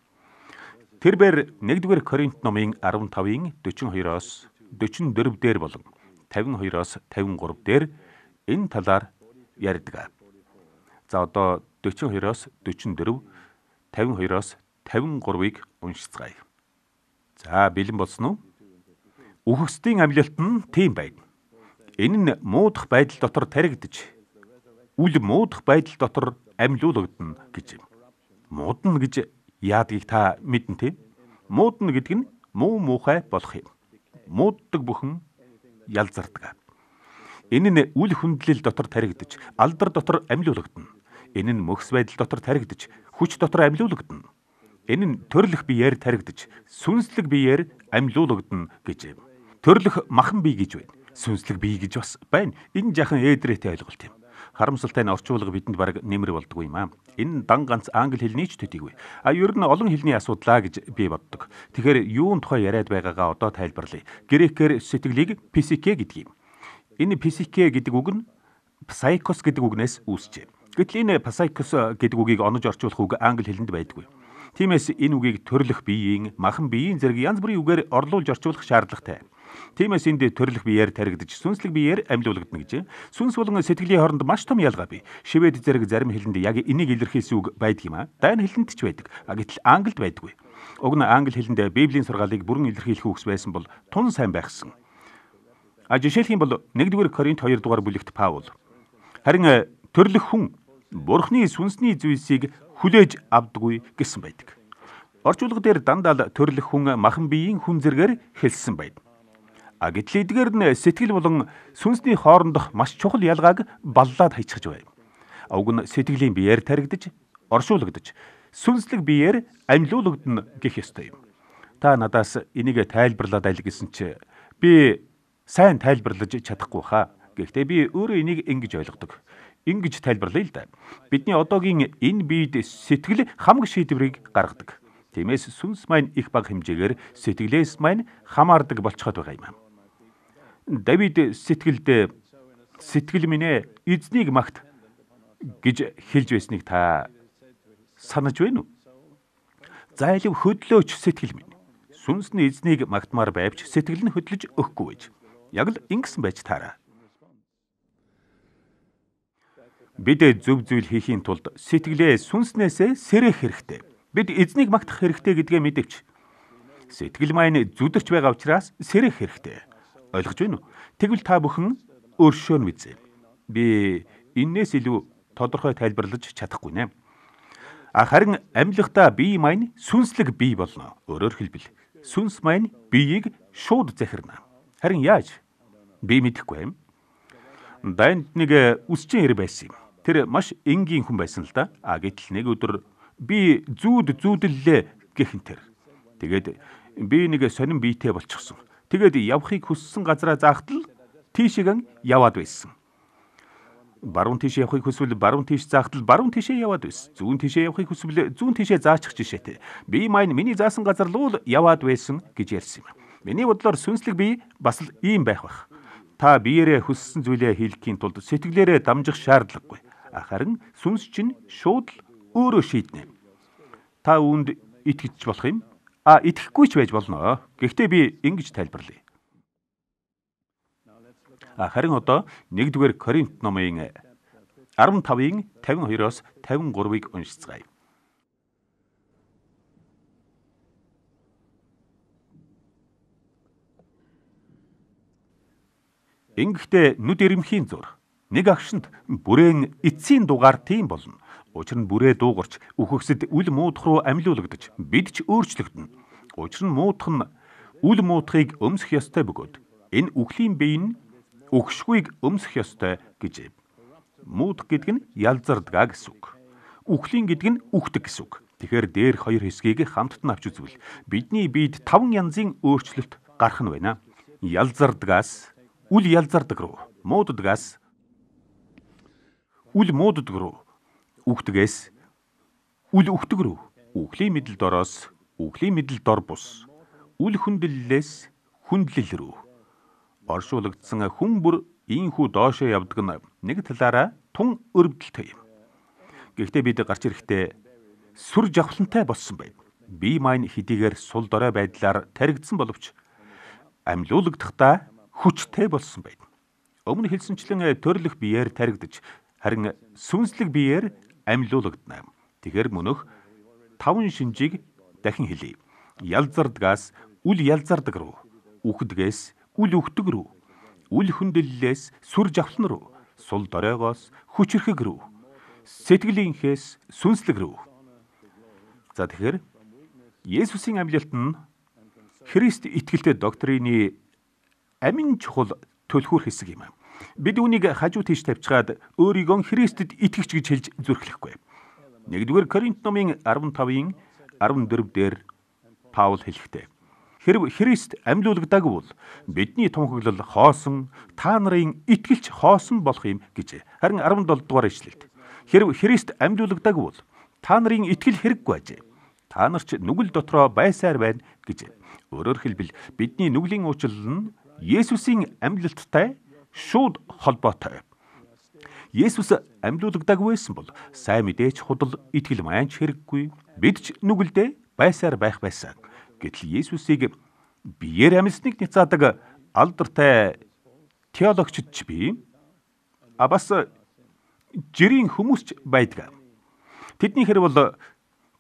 Тэрээр 1-р Коринт номын 15-ын 42-оос 44 дээр болон 52-оос 53 дээр энэ талаар ярьдаг. За одоо 42-оос 44, 52-оос 53-ыг уншицгаая. За бэлэн болсон уу? Үхэгсдийн амьлалт нь тийм байна. Энэ нь муудах байдал дотор таригдж, үл муудах байдал дотор амьлуулагдана гэж юм. Муудна гэж яадгийг та мэднэ тийм. Муудна гэдэг нь муу муухай болох юм. Мууддаг бүхэн ялзардаг. Энэ нь үл хүндлэл дотор таригдж, алдар дотор амьлуулагдана. Энэ нь мөхс байдал дотор таригдж, хүч дотор амьлуулагдана. Энэ нь төрлөх биеэр таригдж, сүнслэг биеэр амьлуулагдана гэж юм. Төрлөх махан бие гэж байна. Сүнслэг бие гэж бас байна. Энэ жахан ээдрээтэй ойлголт юм. Харамсалтай нь орчуулга бидэнд бараг нэмэр болдгоо юм аа. Энэ дан ганц англи хэлний ч төдийгүй. Ер нь олон хэлний асуудлаа гэж би боддог. Тэгэхээр юун тухай яриад байгаагаа одоо тайлбарлая. Грекээр сэтгэлийг псике гэдэг юм. Энэ псике гэдэг үг нь psychos гэдэг үгнээс үүсжээ. Гэтэл энэ psychos гэдэг үгийг онож орчуулах үг англи хэлэнд байдаггүй. Тиймээс энэ үгийг төрлөх биеийн, махан биеийн зэрэг янз бүрийн үгээр орлуулж орчуулах шаардлагатай. Тиймээс энд төрлөх биеэр таригдж, сүнслэг биеэр амьлуулагдана гэж. Сүнс болон сэтгэлийн хооронд маш том ялгаа бий. Швед зэрэг зарим хэлэнд яг энийг илэрхийлсэн үг байдаг юм аа. Дайн хэлэнд ч байдаг. Гэтэл англид байдаггүй. Уг нь англи хэлэнд Библийн сургаалыг бүрэн илэрхийлэх үгс байсан бол тун сайн байхсан. Жишээлх юм бол 1-р Коринт 2 дугаар бүлэгт Паул харин төрлөх хүн Бурхны сүнсний зүйлсийг хүлээж авдаггүй гэсэн байдаг. Орчуулга дээр дандаа л төрлөх хүн махан биеийн хүн зэргээр хэлсэн байна. Гэтэл эдгээр нь сэтгэл болон сүнсний хоорондох маш чухал ялгааг баллаад хайчихж байна. Уг нь сэтгэлийн биеэр таригдж, оршуулгадж, сүнслэг биеэр амьлуулагдана гэх ёстой юм. Та надаас энийг тайлбарлаад аль гэсэн чи би сайн тайлбарлаж чадахгүй хаа. Гэхдээ би өөрөө энийг ингэж ойлгодог. Ингэж тайлбарлая л да. Бидний одоогийн энэ биед сэтгэл хамаг шийдвэрийг гаргадаг. Тиймээс сүнс маань их бага хэмжээгээр сэтгэлээс маань хамаардаг болчиход байгаа юм. Давид сэтгэлд сэтгэл минь ээ эзнийг магт гэж хэлж байсныг та санаж байна уу? Зайлв хөдлөөч сэтгэл минь. Сүнс нь эзнийг магтмаар байвч сэтгэл нь хөдлөж өгөхгүй байж. Яг л ингэсэн байж таараа. Бид зөв зүйл хийхийн тулд сэтгэлээ сүнснээсээ сэрэх хэрэгтэй. Бид эзнийг магтах хэрэгтэй гэдгээ мэдээч. Сэтгэл маань зүдэрч байгаа учраас сэрэх хэрэгтэй. Ойлгож байна уу? Тэгвэл та бүхэн өөршөө нь үзье. Би энээс илүү тодорхой тайлбарлаж чадахгүй нэ. Харин амьлахдаа бие маань сүнслэг бие болно. Өөрөөр хэлбэл сүнс маань биеийг шууд захирна. Харин яаж? Би мэдэхгүй юм. Дайнд нэг үсчин ир байсан юм. Тэр маш энгийн хүн байсан л да. Гэтэл нэг өдөр би зүүдлээ гэхин тэр. Тэгээд би нэг сонин биетэй болчихсон. Тэгээд явахыг хүссэн газараа заахтал тийшээгэн яваад байсан. Баруун тийш явахыг хүсвэл баруун тийш заахтал баруун тийшээ яваад байсан. Зүүн тийшээ явахыг хүсвэл зүүн тийшээ заачих жишээтэй. Би миний заасан газар руу яваад байсан гэж ярьсан юм. Миний бодлоор сүнслэг бие бас л ийм байх бах. Та биеэрээ хүссэн зүйлээ хийлгэхийн тулд сэтгэлээрээ дамжих шаардлагагүй. Харин сүнс чинь шууд л өөрөө шийднэ. Та үүнд итгэж болох юм? Итгэхгүй ч байж болно. Гэхдээ би ингэж тайлбарлая. Харин одоо 1-р Коринт номын 15-ын 52-оос 53-ыг уншицгаая. Ингэхдээ нүд ирэмхийн зур нэг агшинд бүрээн эцсийн дугаар тийм болно. Учир нь бүрээ дуугарч үхэгсэд үл муудах руу амьлуулагдаж бид ч өөрчлөгдөнө. Учир нь муудах нь үл муудахыг өмсөх ёстой бөгөөд энэ үхлийн бие нь үхшгүйг өмсөх ёстой гэжээ. Муудах гэдэг нь ялзардгаа гэсэн үг. Үхлийн гэдэг нь үхдэг гэсэн үг. Тэгэхээр дээр хоёр хэсгийг хамтд нь авч үзвэл бидний биед 5 янзын өөрчлөлт гарах нь байна. Ялзардгаас үл ялзардаг руу, мууддгаас үл мууддаг руу, үхдгээс үл үхдэг рүү, үхлийн мэдэл дороос үхлийн мэдэл дор бус, үл хүндлэлээс хүндлэл рүү. Оршуулгдсан хүн бүр ийхүү доошоо явдаг нь нэг талаараа тун өрөвдөлтэй юм. Гэхдээ бид гарч ирэхдээ сүр жавхлантай болсон байна. Бие маань хэдийгээр сул дорой байдлаар таригдсан боловч амьлуулагдахтаа хүчтэй болсон байна. Өмнө хэлсэнчлэн төрлөх биеэр таригдаж харин сүнслэг биеэр амьлуулагдана. Тэгэхээр мөнөх 5 шинжийг дахин хэлье. Ялзардгаас үл ялзардаг руу, үхдгээс үл үхдэг рүү, үл хүндлэлээс сүр жавхлан руу, сул доройгоос хүчрхэг рүү, сэтгэлийнхээс сүнслэг рүү. За тэгэхээр Есүсийн амьлалт нь Христ итгэлтэй доктрины амин чухал төлхүүр хэсэг юм. Бид үүнийг хажуу тийш тавьчихад өөрийгөө Христэд итгэгч гэж хэлж зүрхлэхгүй. 1-р Коринт номын 15-ын 14 дээр Паул хэлэхдээ хэрв Христ амьлуулагдаагүй бол бидний тунхаглал хоосон, та нарын итгэлч хоосон болох юм гэж. Харин 17 дугаар ишлэлд хэрв Христ амьлуулагдаагүй бол та нарын итгэл хэрэггүй ажээ. Та нар ч нүгэл дотроо байсаар байна гэж. Өөрөөр хэлбэл бидний нүглийн уучлал нь Есүсийн амьлалттай шууд холбоотой. Есүс амьлуулагдаагүй байсан бол сайн мэдээч худал итгэл маань ч хэрэггүй. Бид ч нүгэлдээ байсаар байх байсан. Гэтэл Есүсийг биеэр амьсныг няцаадаг алдартай теологчд ч бий. Бас жирийн хүмүүс ч байдаг. Тэдний хэрэг бол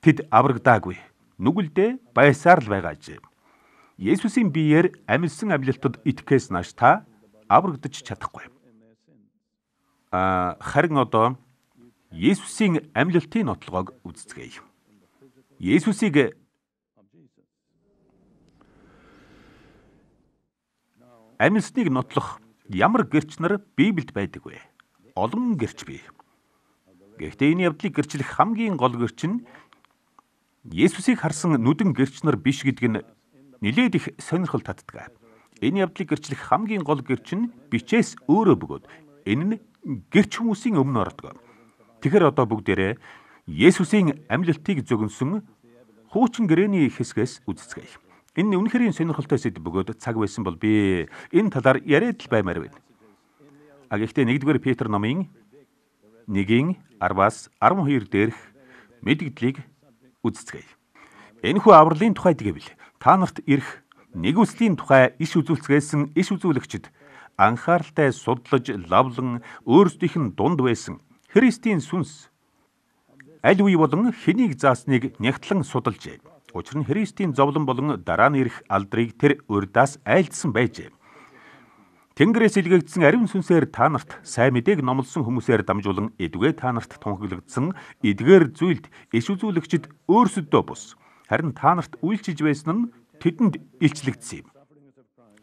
тэд аврагдаагүй. Нүгэлдээ байсаар л байгаа ажээ. Есүсийн биеэр амьсан амьлалтад итгэхээс нааш та аврагдаж чадахгүй. Харин одоо Есүсийн амьлалтын нотлогоог үздэцгээе. Есүсийг амьсныг нотлох ямар гэрч нар Библиэд байдаг вэ? Олон гэрч бий. Гэхдээ энэ явдлыг гэрчлэх хамгийн гол гэрч нь Есүсийг харсан нүдэн гэрч нар биш гэдэг нь нилээд их сонирхол татдаг. Энэ явдлыг гэрчлэх хамгийн гол гэрч нь бичээс өөрөө бөгөөд энэ нь гэрч хүмүүсийн өмнө ордог. Тэгэхээр одоо бүгдээрээ Есүсийн амьлалтыг зөгнсөн хуучин гэрээний хэсгээс үздэцгээе. Энэ үнэхээр сонирхолтой сэдв бөгөөд цаг байсан бол би энэ талаар яриад л баймаар байна. Гэхдээ 1-р Петр номын 1:10-аас 12 дээрх мэдгдлийг үздэцгээе. Энэхүү авралын тухайд гэвэл та нарт ирэх нэгүслийн тухай иш үзүүлцгээсэн иш үзүүлэгчид анхааралтай судлаж лавлан өөрсдийнх нь дунд байсан Христийн сүнс аль үе болон хэнийг заасныг нягтлан судалжээ. Учир нь Христийн зовлон болон дараа нь ирэх алдрыг тэр урьдаас айлдсан байжээ. Тэнгэрээс илгээгдсэн ариун сүнсээр та нарт сайн мэдээг номлосон хүмүүсээр дамжуулан эдгээ та нарт тунхаглагдсан эдгээр зүйлд иш үзүүлэгчид өөрсөдөө бус. Харин та нарт үйлчилж байсан нь тэдэнд илчлэгдсэн юм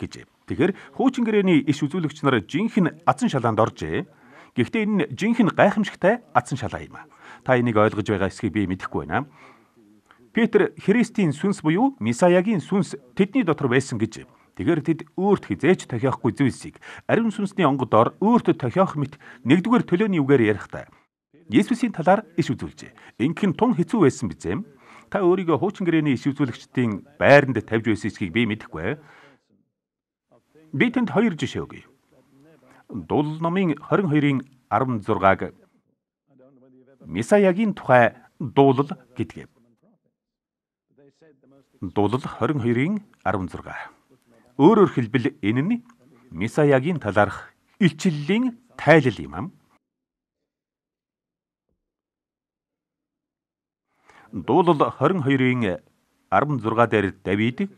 гэж. Тэгэхээр хуучин гэрээний иш үзүүлэгч нар жинхэнэ азан шалаанд оржээ. Гэхдээ энэ жинхэнэ гайхамшигтай атсан шалгаа юм. Та энийг ойлгож байгаа эсэхийг би мэдэхгүй байна. Петр Христийн сүнс буюу Месаягийн сүнс тэдний дотор байсан гэж. Тэгэхэр тэд өөрт хизээж тохиохгүй зүйлсийг ариун сүнсний онгодоор өөртөө тохиох мэт нэгдүгээр төлөөний үгээр ярихдаа Есүсийн талаар иш үзүүлжээ. Ингэх нь тун хэцүү байсан бизээ. Та өөрийгөө хуучин гэрээний иш үзүүлэгчдийн байранд тавьж байсан эсэхийг би мэдэхгүй. Би тэнд хоёр жишээ өгье. Дуулал номын 22-ын 16-г Месаягийн тухай дуулал гэдгээ. Дуулал 22-ын 16. Өөрөөр хэлбэл энэ нь Месаягийн талаарх илчиллийн тайлал юм. Дуулал 22-ын 16 дээр Давид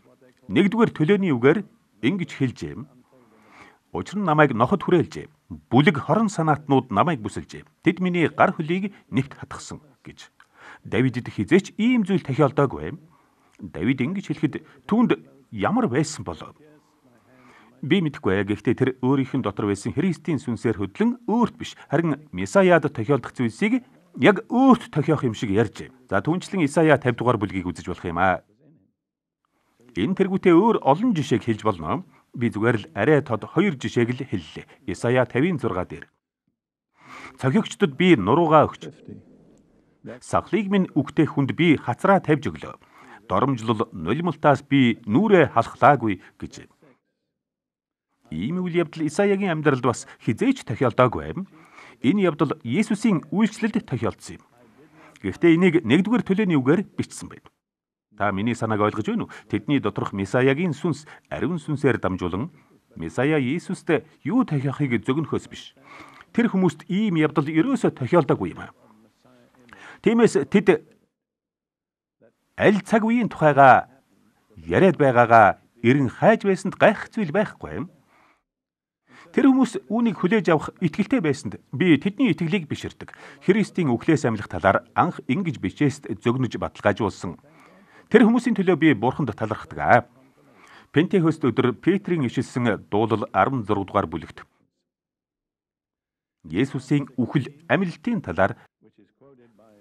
нэгдүгээр төлөөний үгээр ингэж хэлжээ. Учир нь намайг ноход хүрээлжээ. Бүлэг хорон санаатнууд намайг бүсэлжээ. Тэд миний гар хөлийг нэвт хатгсан гэж. Давидэд хизээч ийм зүйл тохиолдоогүй. Давид ингэж хэлэхэд түүнд ямар байсан болов? Би мэдэхгүй. Гэхдээ тэр өөрийнх нь дотор байсан Христийн сүнсээр хөдлөн өөрт биш, харин Месаяд тохиолдох зүйлсийг яг өөрт тохиох юм шиг ярьжээ. За түүнчлэн Исая 50 дугаар бүлгийг үзэж болох юм аа. Энэ тэргүүтээ өөр олон жишээг хэлж болно. Би зүгээр л арай тод хоёр жишээг л хэллээ. Исая 56 дээр. Цохигчдод би нуруугаа өгч. Сахлыг минь үгтэй хүнд би хацраа тавьж өглөө. Доромжлол нулималтаас би нүрээ халахлаагүй гэж. Ийм үйл явдал Исаягийн амьдралд бас хизээч тохиолдоогүй. Энэ явдал Есүсийн үйлчлэлд тохиолдсон юм. Гэхдээ энийг нэгдүгээр төлөөний үгээр бичсэн байна. Та миний санааг ойлгож байна уу? Тэдний доторх Месаягийн сүнс ариун сүнсээр дамжуулан Месая Есүст юу тохиохыг зөгнөхөөс биш. Тэр хүмүүст ийм явдал ерөөсөө тохиолдоогүй юм. Тиймээс тэд аль цаг үеийн тухайгаа яриад байгаагаа эрен хайж байсанд гайхах зүйл байхгүй. Тэр хүмүүс үүнийг хүлээж авах итгэлтэй байсанд би тэдний итгэлийг биширдэг. Христийн үхлээс амьлах талаар анх ингэж бичээст зөгнөж баталгаажуулсан. Тэр хүмүүсийн төлөө би Бурханд талархдаг. Пентекост өдөр Петрийн ишилсэн дуулал 16 дугаар бүлэгт Есүсийн үхэл амьлалтын талаар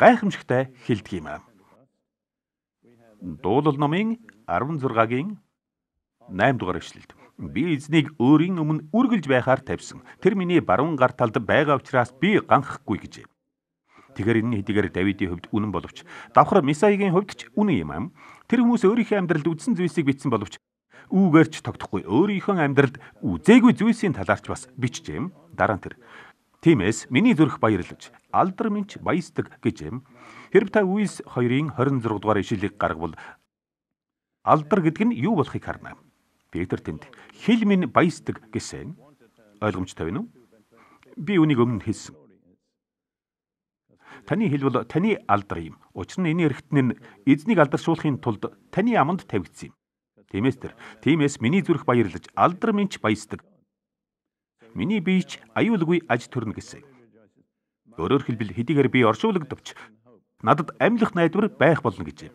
гайхамшигтай хэлдэг юм. Дуулал номын 16-гийн 8 дугаар эшлэлд би эзнийг өөрийн өмнө үргэлж байхаар тавьсан. Тэр миний баруун гар талд байгаа учраас би ганхахгүй гэж. Тэгэхээр энэ хэдийгээр Давидын хувьд үнэн боловч давхар Месаягийн хувьд ч үнэн юм. Тэр хүмүүс өөрийнхөө амьдралд үзсэн зүйлсийг бичсэн боловч үүгээр ч тогтохгүй. Өөрийнхөө амьдралд үзээгүй зүйлсийн талаарч бас бичжээ. Дараа нь тэр тиймээс миний зүрх баярлаж алдар минь баясдаг гэж. Хэрв та Үйлс 2-ын 26 дугаар ишлэлийг гаргавал алдар гэдэг нь юу болохыг харна. Петр тэнд хил минь баясдаг гэсэн. Ойлгомжтой байна уу? Би үнийг өмнө хэлсэн. Таны хил бол таны алдар юм. Учир нь энэ эргэтэн нь эзнийг алдаршуулахын тулд таны аманд тавигдсан юм. Тиймээс миний зүрх баярлаж алдар минь баясдаг. Миний биеч аюулгүй аж төрнө гэсэн. Өөрөөр хэлбэл хэдийгээр би оршуулгадвч надад амьлах найдвар байх болно гэж.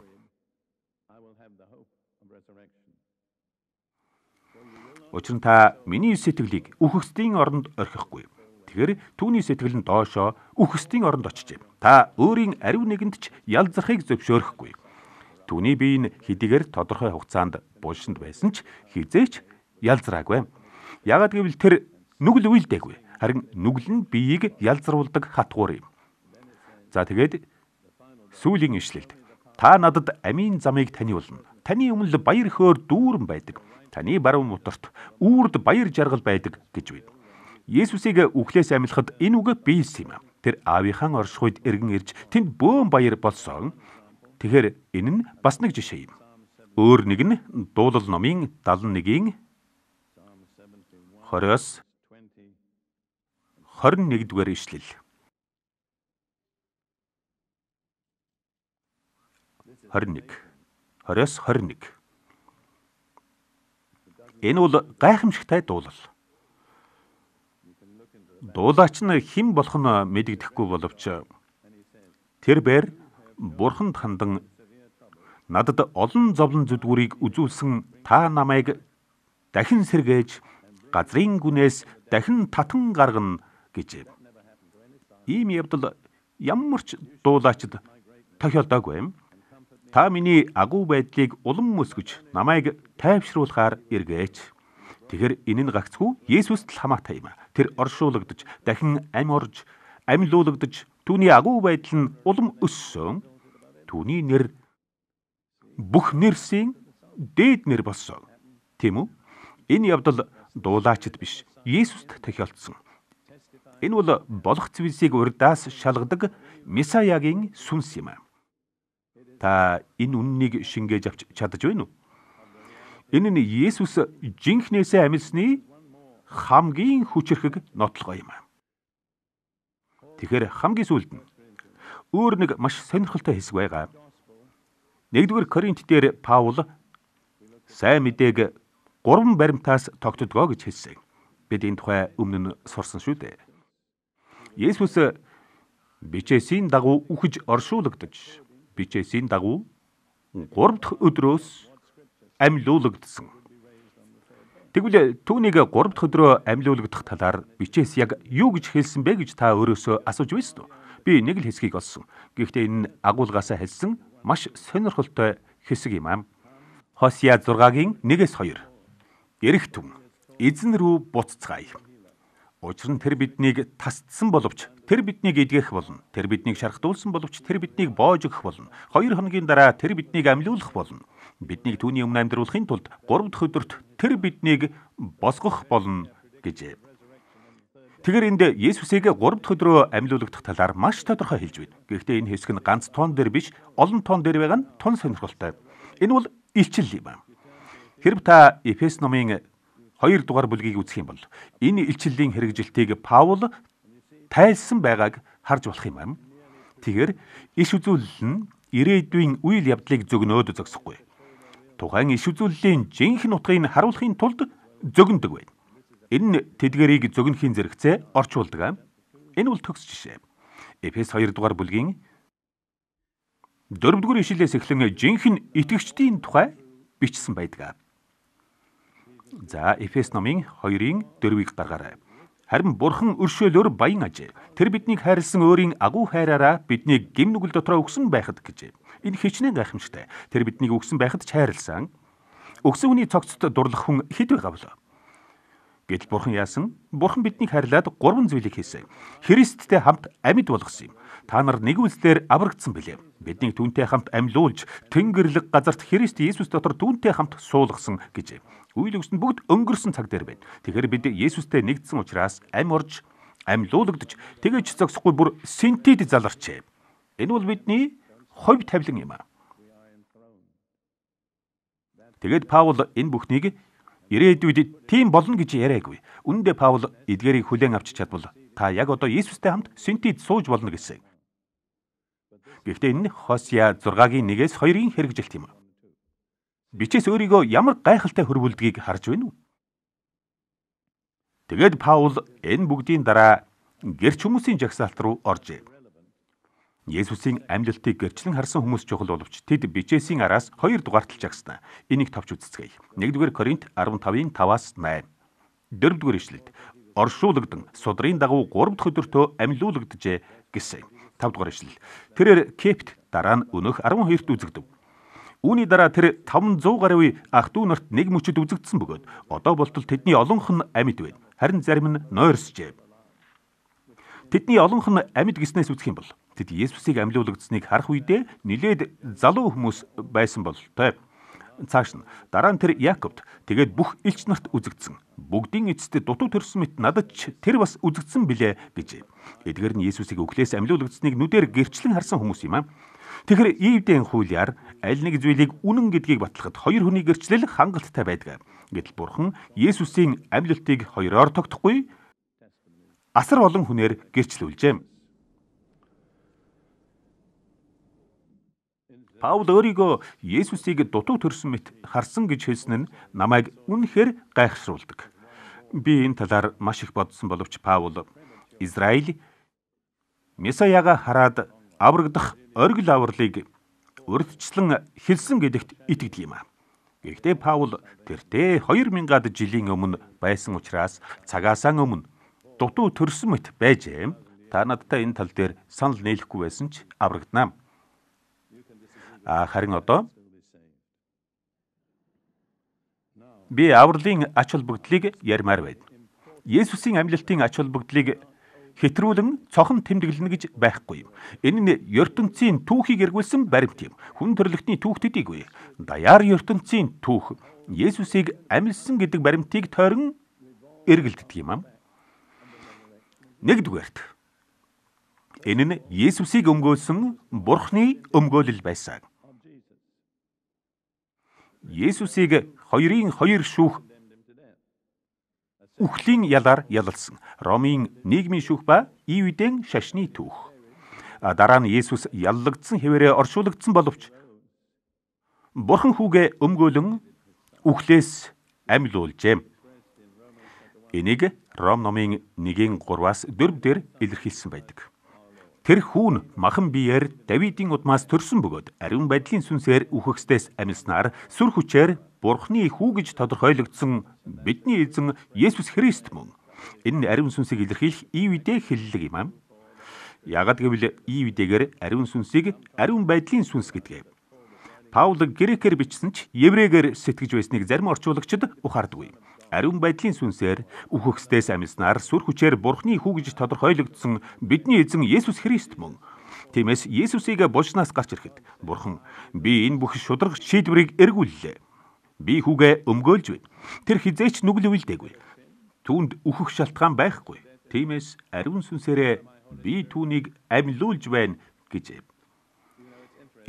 Учир нь та миний сэтгэлийг үхэгсдийн оронд орхихгүй. Тэгэхээр түүний сэтгэл нь доошоо үхэгсдийн оронд очжээ. Та өөрийн ариун нэгэнд ч ялзрахыг зөвшөөрөхгүй. Түүний бие нь хэдийгээр тодорхой хугацаанд булшинд байсан ч хизээч ялзраагүй. Яагад гэвэл тэр нүгэл үйлдээгүй. Харин нүгэл нь биеийг ялзруулдаг хатгуур юм. За тэгээд сүүлийн ишлэлд та надад амийн замыг таниулна. Таны өмнө баяр хөөр дүүрэн байдаг. Таны баруун мутарт үрд баяр жаргал байдаг гэж байна. Есүсийг үхлээс амьлахад энэ үг биелсэн юм. Тэр аавынхаа оршихуйд эргэн ирж тэнд бөөн баяр болсон. Тэгэхээр энэ нь бас нэг жишээ юм. Өөр нэг нь дуулал номын 71-ийн 20-21 дугаар ишлэл. 20-21. Энэ бол гайхамшигтай дуулал. Дуулаач нь хэн болох нь мэдэгдэхгүй боловч тэр бээр Бурханд хандан надад олон зовлон зүдгүүрийг үзүүлсэн та намайг дахин сэргээж газрын гүнээс дахин татан гаргана гэж. Ийм явдал ямар ч дуулаачд тохиолдоогүй. Та миний агуу байдлыг улам өсгөж намайг тайвшруулахаар эргээч. Тэгэхээр энэ нь гагцгүй Есүст л хамаатай юм. Тэр оршуулгадж, дахин амь орж, амьлуулагдж, түүний агуу байдал нь улам өссөн. Түүний нэр бүх нэрсийн дээд нэр болсон. Тийм үү? Энэ явдал дуулаачд биш, Есүст тохиолдсон. Энэ бол болох зүйлсийг урдаас шалгадаг Месаягийн сүнс юм. Та энэ үннийг шингээж авч чадаж байна уу? Энэ нь Есүс жинхнээсээ амьсны хамгийн хүчрхэг нотлогоо юм. Тэгэхээр хамгийн сүүлд нь өөр нэг маш сонирхолтой хэсэг байгаа. 1-р Коринт дээр Паул сайн мэдээг 3 баримтаас тогтдгоо гэж хэлсэн. Бид энэ тухай өмнө нь сурсан шүү дээ. Есүс бичээсийн дагуу үхэж оршуулгадж, бичээсийн дагуу 3 дахь өдрөөс амьлуулагдсан. Тэгвэл түүнийг 3 дахь өдрөө амьлуулагдах талаар бичээс яг юу гэж хэлсэн бэ гэж та өөрөөсөө асууж байсан уу? Би нэг л хэсгийг олсон. Гэхдээ энэ агуулгаас хэлсэн маш сонирхолтой хэсэг юм. Хосea 6-гийн 1-2. Эрэх түн эзэн рүү буццгаая. Учир нь тэр биднийг тасдсан боловч тэр биднийг эдгэх болно. Тэр биднийг шархдуулсан боловч тэр биднийг боож өгөх болно. 2 хоногийн дараа тэр биднийг амьлуулах болно. Биднийг түүний өмнө амьдруулахын тулд 3 дахь өдөрт тэр биднийг босгох болно гэжээ. Тэгэхээр энд Есүсийг 3 дахь өдрөө амьлуулагдах талаар маш тодорхой хэлж байна. Гэхдээ энэ хэсэг нь ганц тоон дээр биш, олон тоон дээр байгаа нь тун сонирхолтой. Энэ бол илчил юм. Хэрв та Эфес номын 2 дугаар бүлгийг үзэх юм бол энэ илчиллийн хэрэгжилтийг Паул тайлсан байгааг харж болох юм. Тэгэхээр иш үзүүлэл нь ирээдүйн үйл явдлыг зөгнөөд зогсохгүй. Тухайн иш үзүүллийн жинхэнэ утгыг харуулахын тулд зөгндөг байна. Энэ нь тэдгэрийг зөгнөхийн зэрэгцээ орчуулдаг. Энэ бол төгс жишээ. Эфес 2 дугаар бүлгийн 4-р ишлэлээс эхлэн жинхэнэ итгэгчдийн тухай бичсэн байдаг. За Эфес номын 2-ын 4-ийг гаргаарай. Харин Бурхан өршөөлөөр баян ажээ. Тэр биднийг хайрлсан өөрийн агуу хайраараа биднийг гэм нүгэл дотроо өгсөн байхад гэжээ. Энэ хичнээн гайхамшигтай. Тэр биднийг өгсөн байхад ч хайрлсан. Өгсөн хүний цогцод дурлах хүн хэд байгаа вэ? Гэтэл Бурхан яасан? Бурхан биднийг хайрлаад 3 зүйлийг хийсэн. Христтэй хамт амьд болгосон юм. Та нар нэг үлслээр аврагдсан билээ. Биднийг түүнтэй хамт амьлуулж, Тэнгэрлэг газарт Христ Есүс дотор түүнтэй хамт суулгасан гэжээ. Үйл өгс нь бүгд өнгөрсөн цаг дээр байна. Тэгэхээр бид Есүстэй нэгдсэн учраас амь орж, амьлуулагдж, тэгэж зогсохгүй бүр синтед заларчээ. Энэ бол бидний хувь тавилан юм. Тэгээд Паул энэ бүхнийг ирээдүйд тийм болно гэж яриаггүй. Үүндээ Паул эдгээрийг хүлээн авч чадвал та яг одоо Есүстэй хамт синтед сууж болно гэсэн. Гэхдээ энэ Хосea 6-гийн 1-ээс 2-ын хэрэгжилт юм. Бичээс өөрийгөө ямар гайхалтай хөрвүүлдгийг харж байна уу? Тэгээд Паул энэ бүгдийн дараа гэрч хүмүүсийн жагсаалт руу оржээ. Есүсийн амьлалтыг гэрчлэн харсан хүмүүс чухал боловч тэд бичээсийн араас 2 дугаартал жагснаа. Энийг товч үзцгээе. 1-р Коринт 15-ын 5-аас 8. 4-р ишлэлд оршуулгдан судрын дагуу 3 дахь өдөртөө амьлуулагджээ гэсэн. 5-р ишлэл. Тэрээр Кепт дараа нь өнөөх 12-т үзэгдэв. Үүний дараа тэр 500 гаруй ах дүү нарт нэг мөчөд үзэгдсэн бөгөөд одоо болтол тэдний олонх нь амьд байна. Харин зарим нь нойрсжээ. Тэдний олонх нь амьд гэснээс үзэх юм бол тэд Есүсийг амьлуулагдсныг харах үедээ нилээд залуу хүмүүс байсан бололтой. Цааш нь дараа нь тэр Яаковт тэгээд бүх элч нарт үзэгдсэн. Бүгдийн эцэст дутуу төрсөн мэт надад ч тэр бас үзэгдсэн билээ гэж. Эдгээр нь Есүсийг өглөөс амьлуулагдсныг нүдээр гэрчлэн харсан хүмүүс юм. Тэгэхээр Иудийн хуулиар аль нэг зүйлийг үнэн гэдгийг батлахад 2 хүний гэрчлэл хангалттай байдаг. Гэтэл Бурхан Есүсийн амьлалтыг 2-оор тогтохгүй асар олон хүнээр гэрчлүүлжээ. Паул өөрийгөө Есүсийг дутуу төрсөн мэт харсан гэж хэлсэн нь намайг үнэхээр гайхшруулдаг. Би энэ талаар маш их бодсон боловч Паул Израиль Месаяга хараад аврагдах оргил авралыг урьдчилан хэлсэн гэдэгт итгэдэг юм. Гэхдээ Паул тэртээ 2000-аад жилийн өмнө байсан учраас цагаасаа өмнө дутуу төрсөн мэт байжээ. Та надтай энэ тал дээр санал нийлэхгүй байсан ч аврагдана. Харин одоо би авралын ач холбогдлыг ярмаар байна. Есүсийн амьлалтын ач холбогдлыг хэтрүүлэн цохон тэмдэглэнэ гэж байхгүй юм. Энэ нь ертөнцийн түүхийг эргүүлсэн баримт юм. Хүн төрлөختний түүх төдийгүй. Даяар ертөнцийн түүх Есүсийг амьлсан гэдэг баримтыг тойрон эргэлддэг юм. Нэгдүгээрт энэ нь Есүсийг өмгөөлсөн Бурхны өмгөөлөл байсан. Есүсийг 2-2 шүүх үхлийн ялаар ялалсан. Ромын нийгмийн шүүх ба Ивдэн шашны түүх. Дараа нь Есүс яллагдсан хэвээрээ оршуулгдсан боловч Бурхан хүүгээ өмгөөлөн үхлээс амьлуулжээ. Энийг Ром номын 1:3-4 дээр илэрхийлсэн байдаг. Тэр хүүн махан биеэр Давидын удмаас төрсөн бөгөөд ариун байдлын сүнсээр үхэхстээс амьснаар сүр хүчээр Бурхны хүү гэж тодорхойлогдсон бидний эзэн Есүс Христ мөн. Энэ ариун сүнсийг илэрхийлэх Ивдэ хэллэг юм. Яагад гэвэл Ивдэгээр ариун сүнсийг ариун байдлын сүнс гэдгээ. Паул грекээр бичсэн ч еврейгээр сэтгэж байсныг зарим орчуулагчид ухаардаггүй. Ариун байдлын сүнсээр үхэхстээс амьснаар сүр хүчээр Бурхны хүү гэж тодорхойлогдсон бидний эзэн Есүс Христ мөн. Тиймээс Есүсийг булчнаас гарч ирэхэд Бурхан би энэ бүх шударгач шийдвэрийг эргүүллээ. Би хүүгээ өмгөөлж байна. Тэр хизээч нүгэл үйлдээгүй. Түүнд үхэх шалтгаан байхгүй. Тиймээс ариун сүнсээрээ би түүнийг амьлуулж байна гэжээ.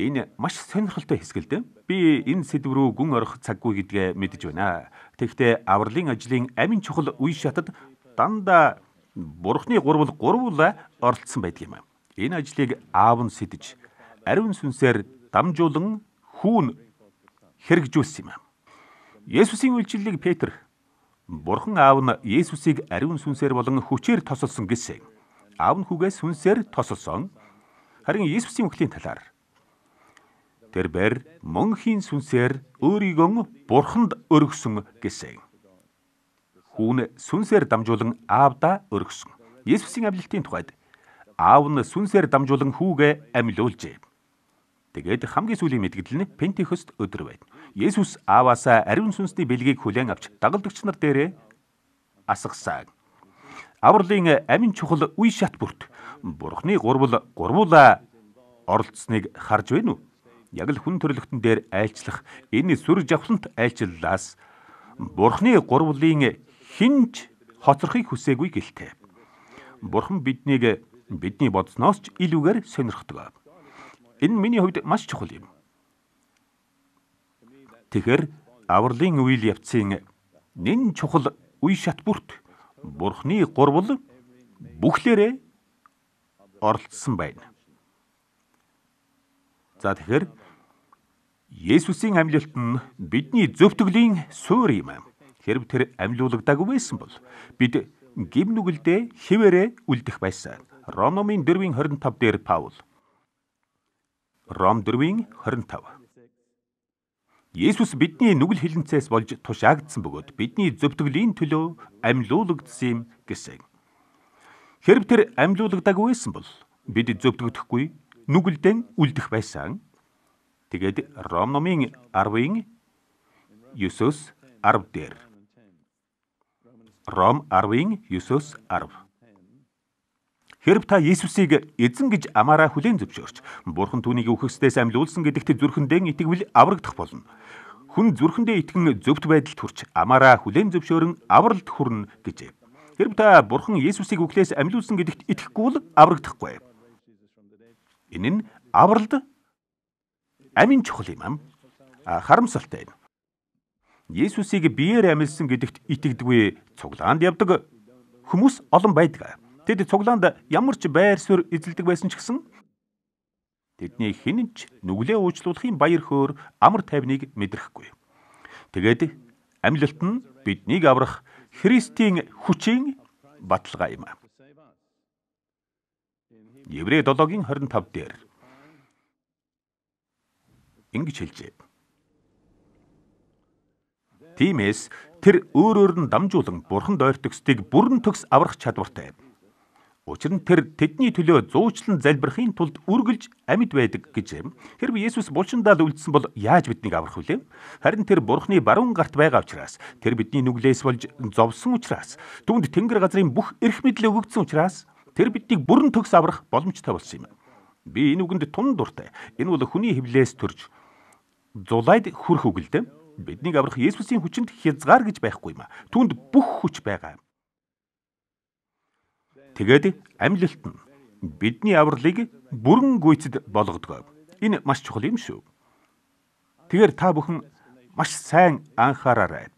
Энэ маш сонирхолтой хэсгэл дээ. Би энэ сэдв рүү гүн орох цаггүй гэдгээ мэдэж байна. Тэгэхдээ авралын ажлын амин чухал үе шатад дандаа Бурхны гурвуулаа оролцсон байдаг юм. Энэ ажлыг аав нь сэдэж, ариун сүнсээр дамжуулан хүүн хэрэгжүүлсэн юм. Есүсийн үйлчлэлийг Петр Бурхан аав нь Есүсийг ариун сүнсээр болон хүчээр тосолсон гэсэн. Аав нь хүүгээ сүнсээр тосолсон. Харин Есүсийн үхлийн талаар тэр бэр мөнхийн сүнсээр өөрийгөө Бурханд өргөсөн гэсэн. Хүүн сүнсээр дамжуулан аавда өргөсөн. Есүсийн амьлалтын тухайд аав нь сүнсээр дамжуулан хүүгээ амьлуулжээ. Тэгээд хамгийн сүүлийн мэдгдэл нь Пентекост өдөр байна. Есүс ааваасаа ариун сүнсний бэлгийг хүлээн авч дагалдагч нар дээрээ асгасан. Авралын амин чухал үе шат бүрт Бурхны гурвуулаа оролцсныг харж байна уу? Яг л хүн төрлөختөн дээр айлчлах энэ сүр жавхлант айлчлалаас Бурхны гурвуулын хинж хоцрохыг хүсээгүй гэлтэй. Бурхан бидний бодсноос ч илүүгээр сонирхдог. Энэ миний хувьд маш чухал юм. Тэгэхээр авралын үйл явцын нэн чухал үе шат бүрт Бурхны гурвал бүхлээрээ оролцсон байна. За тэгэхээр Есүсийн амьлалт нь бидний зөвтгөлийн суурь юм. Хэрв тэр амьлуулагдаагүй байсан бол бид гим нүгэлдээ хിവэрэ үлдэх байсан. Ром номын 4:25 дээр Паул Ром 4:25 Есүс бидний нүгэл хилэнцээс болж тушаагдсан бөгөөд бидний зөвтгөлийн төлөө амьлуулагдсан юм гэсэн. Хэрв тэр амьлуулагдаагүй байсан бол бид зөвтгөгдөхгүй нүгэлдэн үлдэх байсан. Тэгээд Ром номын 10:9-10 дээр Ром 10:9-10 Хэрв та Есүсийг эзэн гэж амаараа хүлээн зөвшөөрч Бурхан түүнийг үхэхстээс амьлуулсан гэдэгт зүрхэндээ итгэвэл аврагдах болно. Хүн зүрхэндээ итгэн зөвхт байдалд хүрч амаараа хүлээн зөвшөөрөн авралт хүрнэ гэжээ. Хэрв та Бурхан Есүсийг үхлээс амьлуулсан гэдэгт итгэхгүй бол аврагдахгүй. Энэ нь авралд амин чухал юм. Харамсалтай юм. Есүсийг биеэр амьлсан гэдэгт итгэдэггүй цуглаанд явдаг хүмүүс олон байдаг. Тэд цуглаанд ямар ч байр суурь эзэлдэг байсан ч гэсэн тэдний хэн ч нүглээ уучлуулахын баяр хөөр амар тайвныг мэдрэхгүй. Тэгээд амьлалт нь биднийг аврах Христийн хүчийн баталгаа юм. Еврей 7:25 дээр ингэж хэлжээ. Тиймээс тэр өөрөөр нь дамжуулан Бурханд ойртогсдыг бүрэн төгс аврах чадвартай. Учир нь тэр тэдний төлөө зуучлан залбирахын тулд үргэлж амьд байдаг гэж. Хэрвээ Есүс булчиндаа л үлдсэн бол яаж биднийг аврах вүлээ? Харин тэр Бурхны баруун гарт байгаа учраас, тэр бидний нүглээс болж зовсон учраас, түүнд Тэнгэр газрын бүх эрх мэдэл өгөгдсөн учраас тэр биднийг бүрэн төгс аврах боломжтой болсон юм. Би энэ үгэнд тун дуртай. Энэ бол хүний хөвлөөс төрж зулайд хүрэх үг л дээ. Биднийг аврах Есүсийн хүчинд хязгаар гэж байхгүй юм. Түүнд бүх хүч байгаа. Тэгээд амьлалт нь бидний авралыг бүрэн гүйцэд болгодог. Энэ маш чухал юм шүү. Тэгэхээр та бүхэн маш сайн анхаараарай.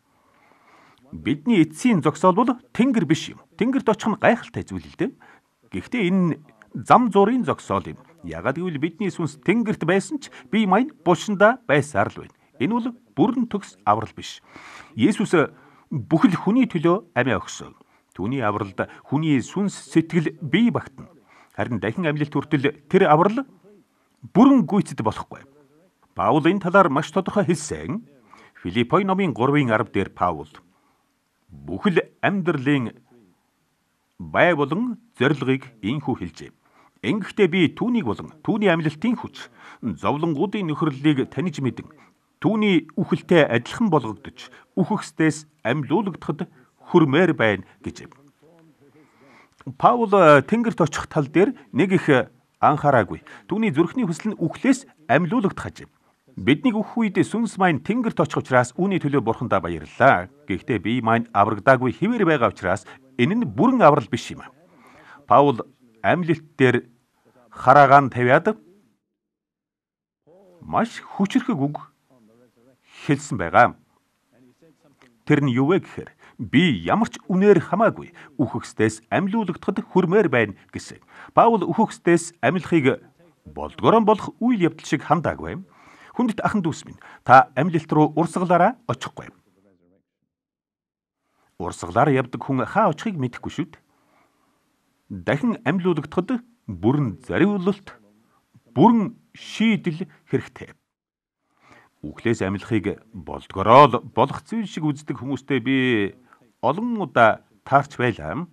Бидний эцсийн зогсоол бол Тэнгэр биш юм. Тэнгэрт очих нь гайхалтай зүйл л дээ. Гэхдээ энэ зам зуурын зогсоол юм. Ягаад гэвэл бидний сүнс Тэнгэрт байсан ч бие маяг булшиндаа байсаар л байна. Энэ бол бүрэн төгс аврал биш. Есүс бүхэл хүний төлөө амиа өгсөн. Түүний авралд хүний сүнс сэтгэл бие багтана. Харин дахин амьлалт хүртэл тэр аврал бүрэн гүйцэд болохгүй. Паул энэ талаар маш тодорхой хэлсэн. Филиппой номын 3:10 дээр Паул бүхэл амьдралын бай болон зорилгыг инхүү хэлжээ. Ингэхдээ би түүнийг болон түүний амьлалтын хүч, зовлонгуудын нөхөрлөлийг таних мэдэн, түүний үхэлтэй адилхан болгогдож, үхэхстээс амьлуулагдахад хүрмээр байна гэж. Паул Тэнгэрт очих тал дээр нэг их анхаараагүй. Түүний зүрхний хүсэл нь үхлээс амьлуулагдах ажээ. Биднийг өөх үед сүнс маань Тэнгэрт очих учраас үүний төлөө Бурхандаа баярлалаа. Гэхдээ бие маань аврагдаагүй хэвээр байгаа учраас энэ нь бүрэн аврал биш юм. Паул амьлалт дээр хараагаан тавиад маш хүчрхэг үг хэлсэн байгаа. Тэр нь юу вэ гэхээр би ямар ч үнээр хамаагүй үхэхстээс амьлуулагдахад хүрмээр байна гэсэн. Паул үхэхстээс амьлахыг болдгорон болох үйл явдал шиг хандаагүй. Хүндэт ахан дүүс минь, та амьлалт руу урсгалаараа очихгүй. Урсгалаар явдаг хүн хаа очихыг мэдэхгүй шүү дээ. Дахин амьлуулагдахад бүрэн зориулалт, бүрэн шийдэл хэрэгтэй. Үхлээс амьлахыг болдгороо болох зүйл шиг үздэг хүмүүстэй би олон удаа таарч байлаа.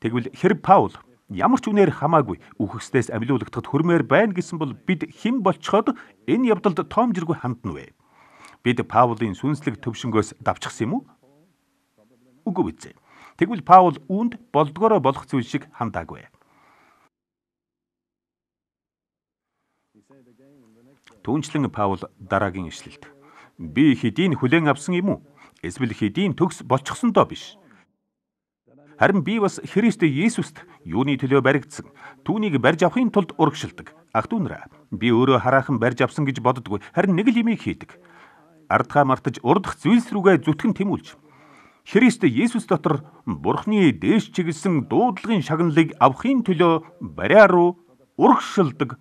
Тэгвэл хэрэг Паул ямар ч үнээр хамаагүй үхэхстээс амьлуулагдахад хүрмээр байна гэсэн бол бид хэн болцоход энэ явдалд тоомжиргүй хандна вэ? Бид Паулын сүнслэг төвшнгөөс давчсан юм уу? Үгүй биз. Тэгвэл Паул үүнд болдгороо болох зүйл шиг хандаагүй. Түүнчлэн Паул дараагийн ишлэлд би хэдийн хүлээн авсан юм уу? Эсвэл хэдийн төгс болчихсон доо биш. Харин би бас Христ Есүст юуны төлөө баригдсан, түүнийг барьж авахын тулд урагшилдаг. Ах дүүнраа, би өөрөө хараахан барьж авсан гэж боддоггүй, харин нэг л юмыг хийдэг. Ардхаа мартаж урдах зүйлс рүүгээ зүтгэн тэмүүлж, Христ Есүс дотор Бурхны дээш чиглэсэн дуудлагын шагналыг авахын төлөө бариа руу урагшилдаг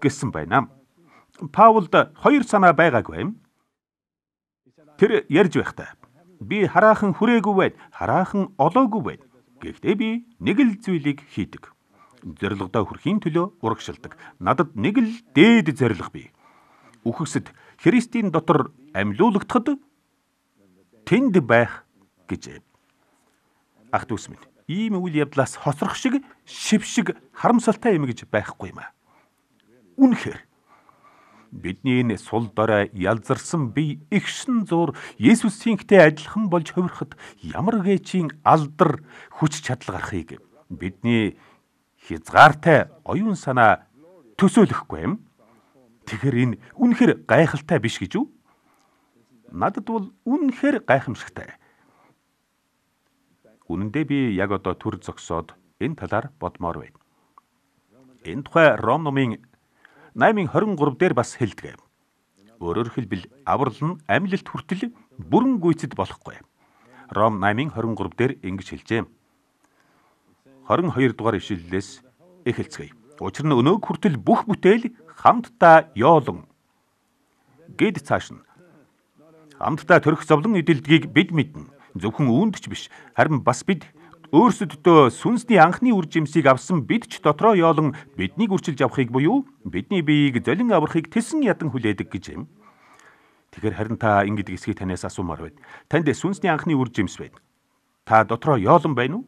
гэсэн байна. Паулд хоёр санаа байгаагүй юм. Тэр ярьж байхдаа би хараахан хүрээгүй байна, хараахан олоогүй байна. Гэхдээ би нэг л зүйлийг хийдэг. Зорилгодоо хүрэхийн төлөө урагшилдаг. Надад нэг л дээд зорилго бий. Үхэхсэд Христийн дотор амьлуулагдахад тэнд байх гэж. Ах дүүс минь, ийм үйл явдлаас хоцрох шиг, шившиг, харамсалтай юм гэж байхгүй юм аа. Үнэхээр бидний энэ сул дорой ялзарсан бие игшин зуур Есүсийнхтэй адилхан болж хувирахад ямар гээчийн алдар хүч чадал гарахыг бидний хязгаартай оюун санаа төсөөлөхгүй юм. Тэгэхээр энэ үнэхээр гайхалтай биш гэж үү? Надад бол үнэхээр гайхамшигтай. Үнэндээ би яг одоо төр зогсоод энэ талаар бодмоор байна. Энэ тухай Ром номын 8:23 дээр бас хэлдэг. Өөрөөр хэлбэл аврал нь амьлалт хүртэл бүрэн гүйцэд болохгүй. Ром 8:23 дээр ингэж хэлжээ. 22 дугаар ишлэлээс эхэлцгээе. Учир нь өнөөг хүртэл бүх бүтээл хамтдаа ёолон гэд цааш нь хамтдаа төрөх зовлон эдэлдгийг бид мэднэ. Зөвхөн үүнд ч биш, харин бас бид өөрсөддөө сүнсний анхны үр жимсийг авсан бид ч дотроо ёолон биднийг үрчилж авахыг буюу бидний биеийг золин аврахыг тэсэн ядан хүлээдэг гэж юм. Тэгэхээр харин та ингэдэг эсхийг танаас асуумаар байна. Танд сүнсний анхны үр жимс байна. Та дотроо ёолон байна уу?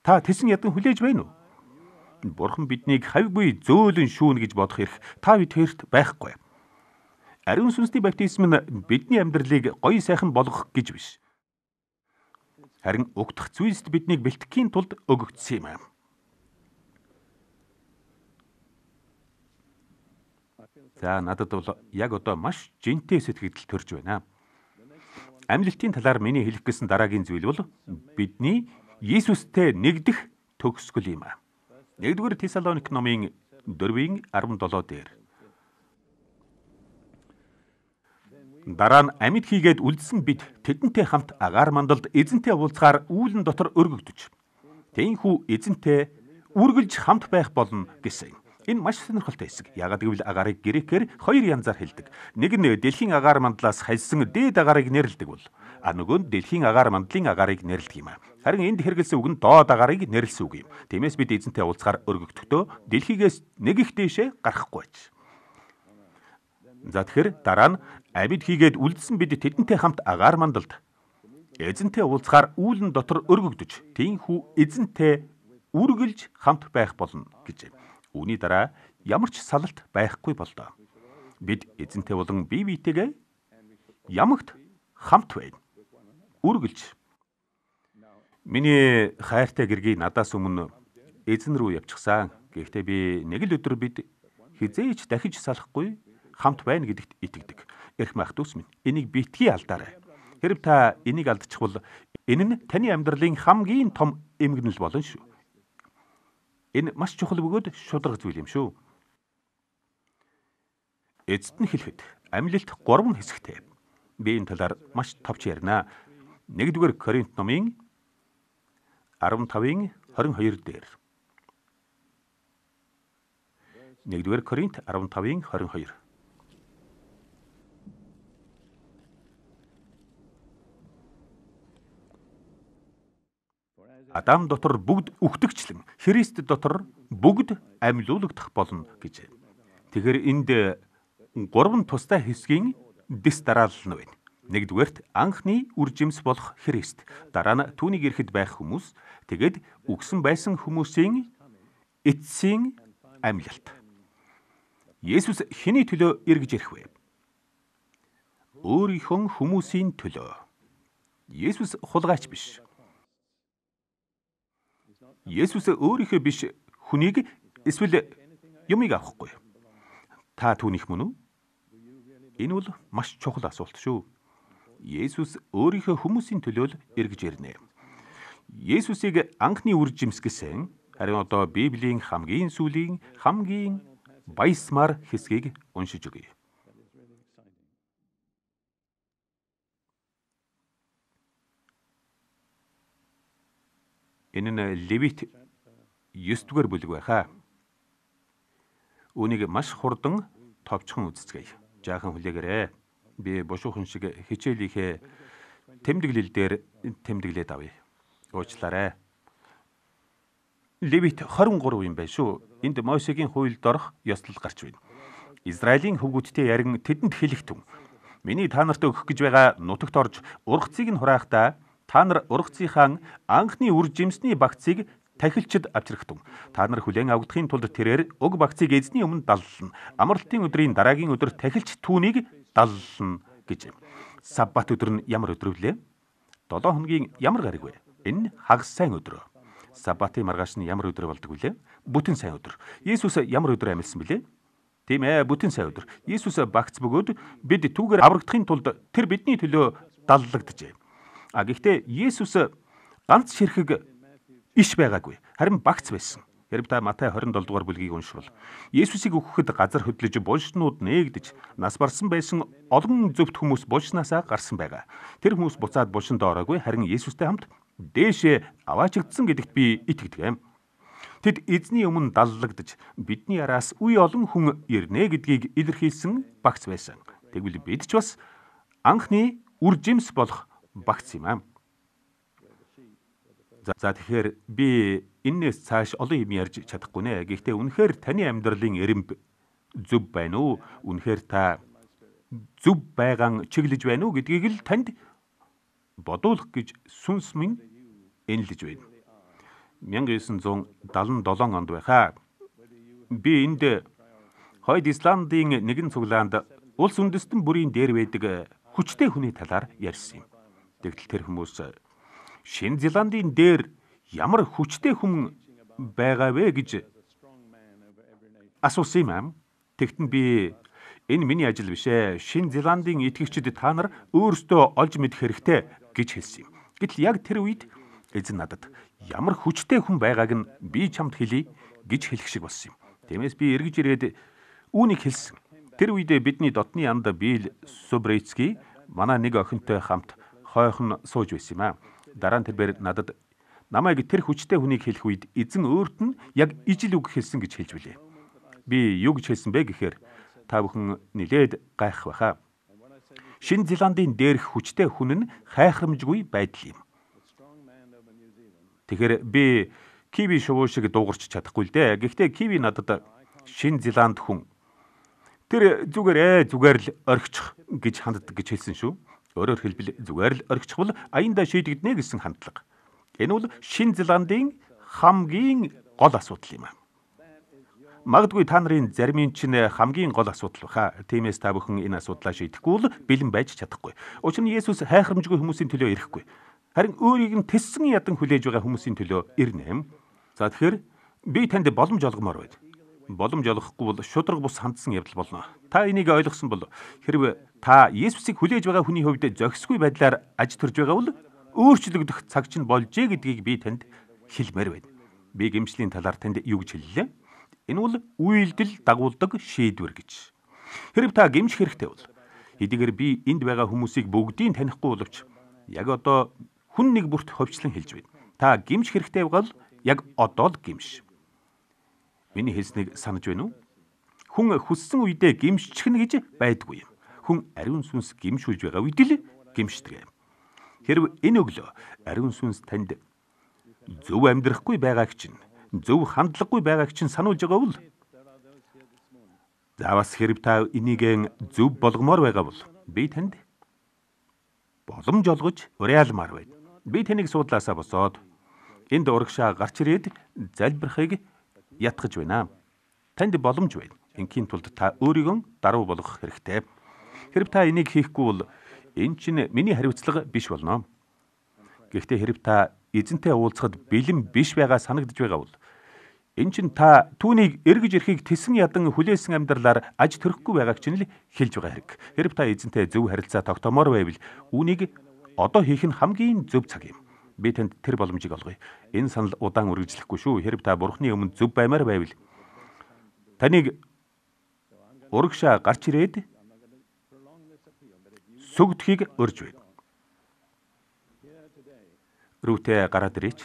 Та тэсэн ядан хүлээж байна уу? Бурхан биднийг хавьгүй зөөлөн шүүн гэж бодох эрх та бидэрт байхгүй. Ариун сүнсний баптизм нь бидний амьдралыг гоё сайхан болгох гэж биш. Харин угтах зүйлсд биднийг бэлтгэхийн тулд өгөгдсөн юм. За надад бол яг одоо маш жинтэй сэтгэл төрж байна. Амьлалтын талаар миний хэлэх гэсэн дараагийн зүйл бол бидний Иесустэй нэгдэх төгсгөл юм. 1-р Тесалоник номын 4:17 дээр дараа нь амьд хийгээд үлдсэн бид тэдэнтэй хамт агаар мандалд эзэнтэй уулзгаар үүлэн дотор өргөгдөж тээнхүү эзэнтэй үргэлж хамт байх болно гэсэн. Энэ маш сонирхолтой хэсэг. Яагаад гэвэл агаарыг грекээр хоёр янзаар хэлдэг. Нэг нь дэлхийн агаар мандлаас хальсан дээд агаарыг нэрлэдэг бол нөгөө нь дэлхийн агаар мандлын агаарыг нэрлэдэг юм. Харин энд хэрэгэлсэн үг нь доод агаарыг нэрлсэн үг юм. Тиймээс бид эзэнтэй уулзгаар өргөгдөхдөө дэлхийгээс нэг их дээшээ гарахгүй байж. За тэгэхээр дараа нь амьд хийгээд үлдсэн бид тэдэнтэй хамт агаар мандалд эзэнтэй уулзгаар үүлэн дотор өргөгдөж тийхүү эзэнтэй үргэлж хамт байх болно гэж. Үүний дараа ямар ч салалт байхгүй болдоо. Бид эзэнтэй болон бие биетэйгээ ямагт хамт байна. Үргэлж. Миний хайртай гэргий надаас өмнө эзэн рүү явчихсан. Гэхдээ би нэг л өдөр бид хизээч дахиж салахгүй хамт байна гэдэгт итгэдэг. Эрх мах дүүс минь, энийг битгий алдаарай. Хэрв та энийг алдчихвал энэ нь таны амьдралын хамгийн том эмгэнэл болно шүү. Энэ маш чухал бөгөөд шударга зүйл юм шүү. Эцэст нь хэлэхэд амьлалт 3 хэсэгтэй. Би энэ талаар маш товч ярина. 1-р Коринт номын 15:22 дээр. 1-р Коринт 15:22. Адам дотор бүгд үхтэгчлэн Христ дотор бүгд амьлуулагдах болно гэж. Тэгэхээр энд 3 тустай хэсгийн дэс дараалал нь байна. 1-дүгээрт анхны үржимс болох Христ, дараа нь түүнийг ирэхэд байх хүмүүс, тэгээд үгсэн байсан хүмүүсийн эцсийн амьлалт. Есүс хэний төлөө эргэж ирэх вэ? Өөрийнхөө хүмүүсийн төлөө. Есүс хулгайч биш. Есүс өөрийнхөө биш хүнийг эсвэл юмыг авахгүй. Та түүнийх мөн үү? Энэ бол маш чухал асуулт шүү. Есүс өөрийнхөө хүмүүсийн төлөө эргэж ирнэ. Есүсийг анхны үржимс гэсэн, харин одоо Библийн хамгийн сүүлийн хамгийн баясмар хэсгийг уншиж өгье. Энэ нь Левит 9-р бүлэг байхаа. Үүнийг маш хурдан товчхон үздэцгээе. Жаахан хүлээгээрэй. Би бушуухан шиг хичээлийнхээ тэмдэглэл дээр тэмдэглээд авъя. Уучлаарай. Левит 23 юм байна шүү. Энд Мосегийн хуульд орох ёслол гарч байна. Израилийн хөвгүүдтэй ярин тэдэнд хэлэх түн. Миний та нарт өгөх гэж байгаа нутагт орж ургацыг нь хураахдаа та нар ургацынхаа анхны үржимсний багцыг тахилчид авчрах түн. Та нар хүлээн авагдахын тулд тэрээр уг багцыг эзний өмнө даллана. Амралтын өдрийн дараагийн өдөр тахилч түүнийг даллана гэж. Саббат өдөр нь ямар өдөр вэ? 7 хоногийн ямар гариг вэ? Энэ хагас сайн өдөр. Саббатын маргааш нь ямар өдөр болдог вүлээ? Бүтэн сайн өдөр. Есүс ямар өдөр амьдсан бэлээ? Тийм ээ, бүтэн сайн өдөр. Есүс багц бөгөөд бид түүгээр аврагдахын тулд тэр бидний төлөө даллагджээ. Гэхдээ Есүс ганц ширхэг иш байгаагүй. Харин багц байсан. Хэрв та Матай 27 дугаар бүлгийг уншвал Есүсийг өгөхөд газар хөдлөж булшнууд нээгдэж нас барсан байсан олон зөвхт хүмүүс булшнаасаа гарсан байгаа. Тэр хүмүүс буцаад булшинд ороогүй, харин Есүстэй хамт дээшээ аваачигдсан гэдэгт би итгэдэг юм. Тэд эзний өмнө даллагдж бидний араас үе олон хүн ирнэ гэдгийг илэрхийлсэн багц байсан. Тэгвэл бид ч бас анхны үржимс болох багц юм аа. За тэгэхээр би энээс цааш олон юм ярьж чадахгүй нэ. Гэхдээ үнэхээр таны амьдралын эрэмб зөв байна уу? Үнэхээр та зөв байгаан чиглэж байна уу гэдгийг л танд бодуулах гэж сүнс минь энэлж байна. 1977 онд байхаа. Би энд хойд Исландын нэгэн цуглаанд улс үндэстэн бүрийн дээр байдаг хүчтэй хүний талаар ярьсан юм. Тэгтэл тэр хүмүүс Шинэ Зеландын дээр ямар хүчтэй хүн байгаа вэ гэж асуусан юм аа. Тэгтэн би энэ миний ажил биш ээ. Шинэ Зеландын итгэгчид та нар өөрсдөө олж мэдэх хэрэгтэй гэж хэлсэн юм. Гэтэл яг тэр үед эзэн надад ямар хүчтэй хүн байгааг нь би чамд хэлье гэж хэлэх шиг болсон юм. Тиймээс би эргэж ирээд үүнийг хэлсэн. Тэр үед бидний дотны янд Билл Субрейцкий манай нэг охинтой хамт хойхон сууж байсан юм аа. Дараа нь тэрээр надад намайг тэр хүчтэй хүнийг хэлэх үед эзэн өөрт нь яг ижил үг хэлсэн гэж хэлж билээ. Би юу гэж хэлсэн бэ гэхээр та бүхэн нилээд гайхах байхаа. Шинэ Зеландын дээрх хүчтэй хүн нь хайхрамжгүй байдал юм. Тэгэхээр би Киви шувуу шиг дуугарч чадахгүй л дээ. Гэхдээ Киви надад Шинэ Зеланд хүн тэр зүгээр л орхичих гэж ханддаг гэж хэлсэн шүү. Өөрөөр хэлбэл зүгээр л орхичих бол аяндаа шийдэгднэ гэсэн хандлага. Энэ бол Шинэ Зеландын хамгийн гол асуудал юм аа. Магадгүй та нарын зарим чинь хамгийн гол асуудал баха. Тиймээс та бүхэн энэ асуудлаа шийдэхгүй бол бэлэн байж чадахгүй. Учир нь Есүс хайхрамжгүй хүмүүсийн төлөө ирэхгүй. Харин өөрийг нь тэссэн ядан хүлээж байгаа хүмүүсийн төлөө ирнэ. За тэгэхээр би танд боломж олгомоор байна. Боломж олгохгүй бол шудраг бус хандсан явдал болно. Та энийг ойлгосон бол хэрвээ та Есүсийг хүлээж байгаа хүний хувьд зохисгүй байдлаар аж төрж байгаа бол өөрчлөгдөх цаг чинь болжээ гэдгийг би танд хэлмээр байна. Би гэмшлийн талаар танд юу гэж хэллээ? Энэ бол үйлдэл дагуулдаг шийдвэр гэж. Хэрв та гэмших хэрэгтэй бол хэдийгээр би энд байгаа хүмүүсийг бүгдийг танихгүй боловч яг одоо хүн нэг бүрт ховчлон хэлж байна. Та гэмших хэрэгтэй бол яг одоо л гэмш. Миний хэлснийг санаж байна уу? Хүн хүссэн үедээ гэмшчихнэ гэж байдгүй юм. Хүн ариун сүнс гэмшүүлж байгаа үед л гэмшдэг юм. Хэрв энэ өглөө ариун сүнс танд зөв амьдрахгүй байгааг чинь, зөв хандлагагүй байгааг чинь сануулж байгаа бол заавас хэрв та энийг зөв болгомоор байгаа бол би танд боломж олгож уриалмаар байна. Би таныг суудлаасаа босоод энд урагшаа гарч ирээд залбирахыг ятгах байна. Танд боломж байна. Инхийн тулд та өөрийгөө даруй болгох хэрэгтэй. Хэрв та энийг хийхгүй бол энэ чинь миний хариуцлага биш болно. Гэхдээ хэрв та эзэнтэй уулзахад бэлэн биш байгаа санагдж байгаа бол энэ чинь та түүнийг эргэж ирэхийг тэсэн ядан хүлээсэн амьдралаар аж төрөхгүй байгааг чинь л хэлж байгаа хэрэг. Хэрв та эзэнтэй зөв харилцаа тогтоомоор байвал үүнийг одоо хийх нь хамгийн зөв цаг юм. Би танд тэр боломжийг олгоё. Энэ санал удаан үргэлжлэхгүй шүү. Хэрв та Бурхны өмнө зөв баймаар байвал таныг урагшаа гарч ирээд сүгдхийг өрж байна. Рүүтэ гараад ирээч.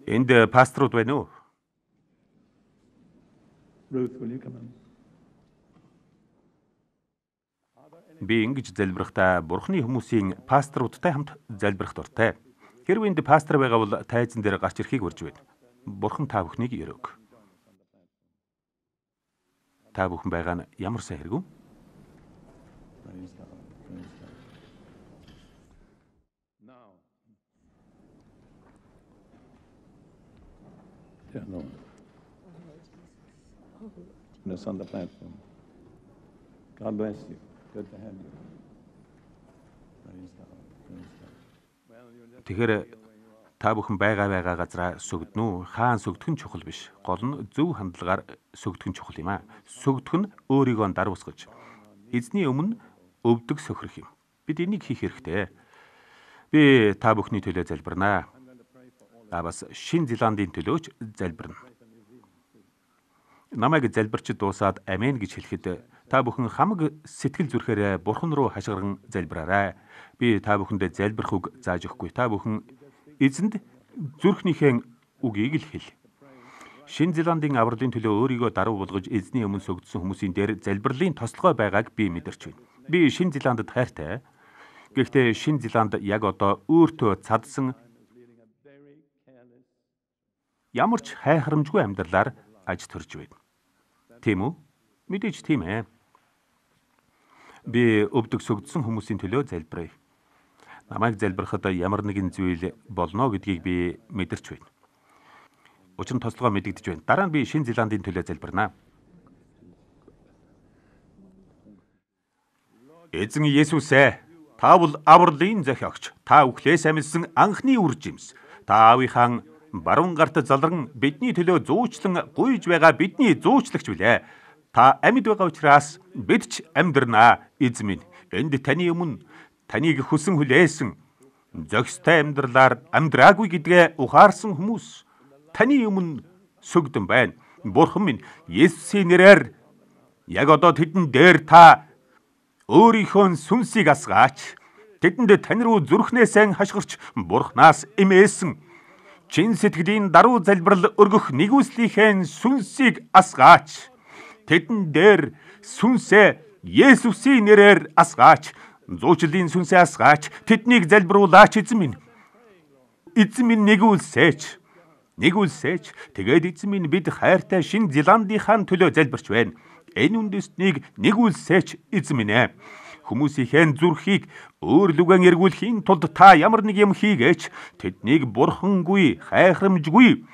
Энд пасторууд байна уу? Би ингэж залбирахдаа Бурхны хүмүүсийн пасторудтай хамт залбирах дуртай. Хэрвээ энд пастор байгаа бол тайзан дээр гарч ирэхийг урьж байна. Бурхан та бүхнийг өрөөг. Та бүхэн байгаа нь ямар сайн хэрэг үү? No. That's on the platform. God bless you. Good to have you. Praise God. Praise God. Тэгэхээр та бүхэн байгаа газараа сүгдэнэ үү? Хаан сүгдэх нь чухал биш. Гол нь зөв хандлагаар сүгдэх нь чухал юм аа. Сүгдэх нь өөрийгөө даруусгаж эзний өмнө өвдөг сөхрөх юм. Бид энийг хийх хэрэгтэй. Би та бүхний төлөө залбирнаа. Бас Шинэ Зеландын төлөөч залбирна. Намайг залбирч дуусаад амен гэж хэлэхэд та бүхэн хамаг сэтгэл зүрхээр Бурхан руу хашгиран залбираарай. Би та бүхэндээ залбирх үг зааж өгөхгүй. Та бүхэн эзэнд зүрхнийхээ үгийг л хэл. Шинэ Зеландын авралын төлөө өөрийгөө даруй болгож эзний өмнө сөгдсөн хүмүүсийн дээр залбирлын тослогой байгааг би мэдэрч байна. Би Шинэ Зеландд хайртай. Гэхдээ Шинэ Зеланд яг одоо өөртөө цадсан ямар ч хайхрамжгүй амьдралаар аж төрж байна. Тийм үү? Мэдээж тийм ээ. Би өвдөг сөгдсөн хүмүүсийн төлөө залбирая. Намайг залбирахад ямар нэгэн зүйл болно гэдгийг би мэдэрч байна. Учир нь тослогоо мэдэгдэж байна. Дараа нь би Шинэ Зеландын төлөө залбирнаа. Эзэн Есүс ээ, та бол авралын зохиогч. Та үхлээс амилсан анхны үр жимс. Та аавынхаа баруун гарт залран бидний төлөө зуучлан гуйж байгаа бидний зуучлагч билээ. Та амьд байгаа учраас бид ч амьдрнаа. Эзэн минь, энд таны өмнө таныг хүсэн хүлээсэн зохистой амьдралаар амьдраагүй гэдгээ ухаарсан хүмүүс таны өмнө сүгдэн байна. Бурхан минь, Есүсийн нэрээр яг одоо тэдэн дээр та өөрийнхөө сүнсийг асгаач. Тэдэнд тань руу зүрхнээсээ хашгирч Бурханаас эмээсэн чин сэтгэлийн даруй залбирал өргөх нэгүслийнхээ сүнсийг асгаач. Тэдэн дээр сүнсээ Есүсийн нэрээр асгаач. Зуучлалын сүнсээ асгаач. Тэднийг залбируулаач эзэн минь. Эзэн минь нэгүүлсээч. Тэгээд эзэн минь бид хайртай Шинэ Зеландынхаа төлөө залбирч байна. Энэ үндэстнийг нэгүүлсээч эзэн минь ээ. Хүмүүсийнхээ зүрхийг өөр лүгэн эргүүлэхийн тулд та ямар нэг юм хийгээч. Тэднийг бурхангүй, хайхрамжгүй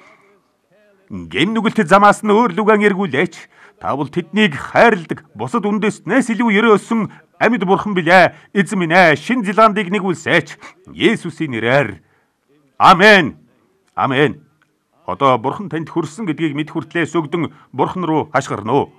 гэм нүгэлт замаас нь өөр лүгэн эргүүлээч. Та бол тэднийг хайрладаг, бусад үндэстнээс илүү ерөөсөн амьд бурхан билээ. Эзэн минь ээ, Шинэ Зеландыг нэгүүлсээч. Есүсийн нэрээр. Амен. Амен. Одоо бурхан танд хүрсэн гэдгийг мэд хүртлээ сүгдэн бурхан руу хашгирнаа.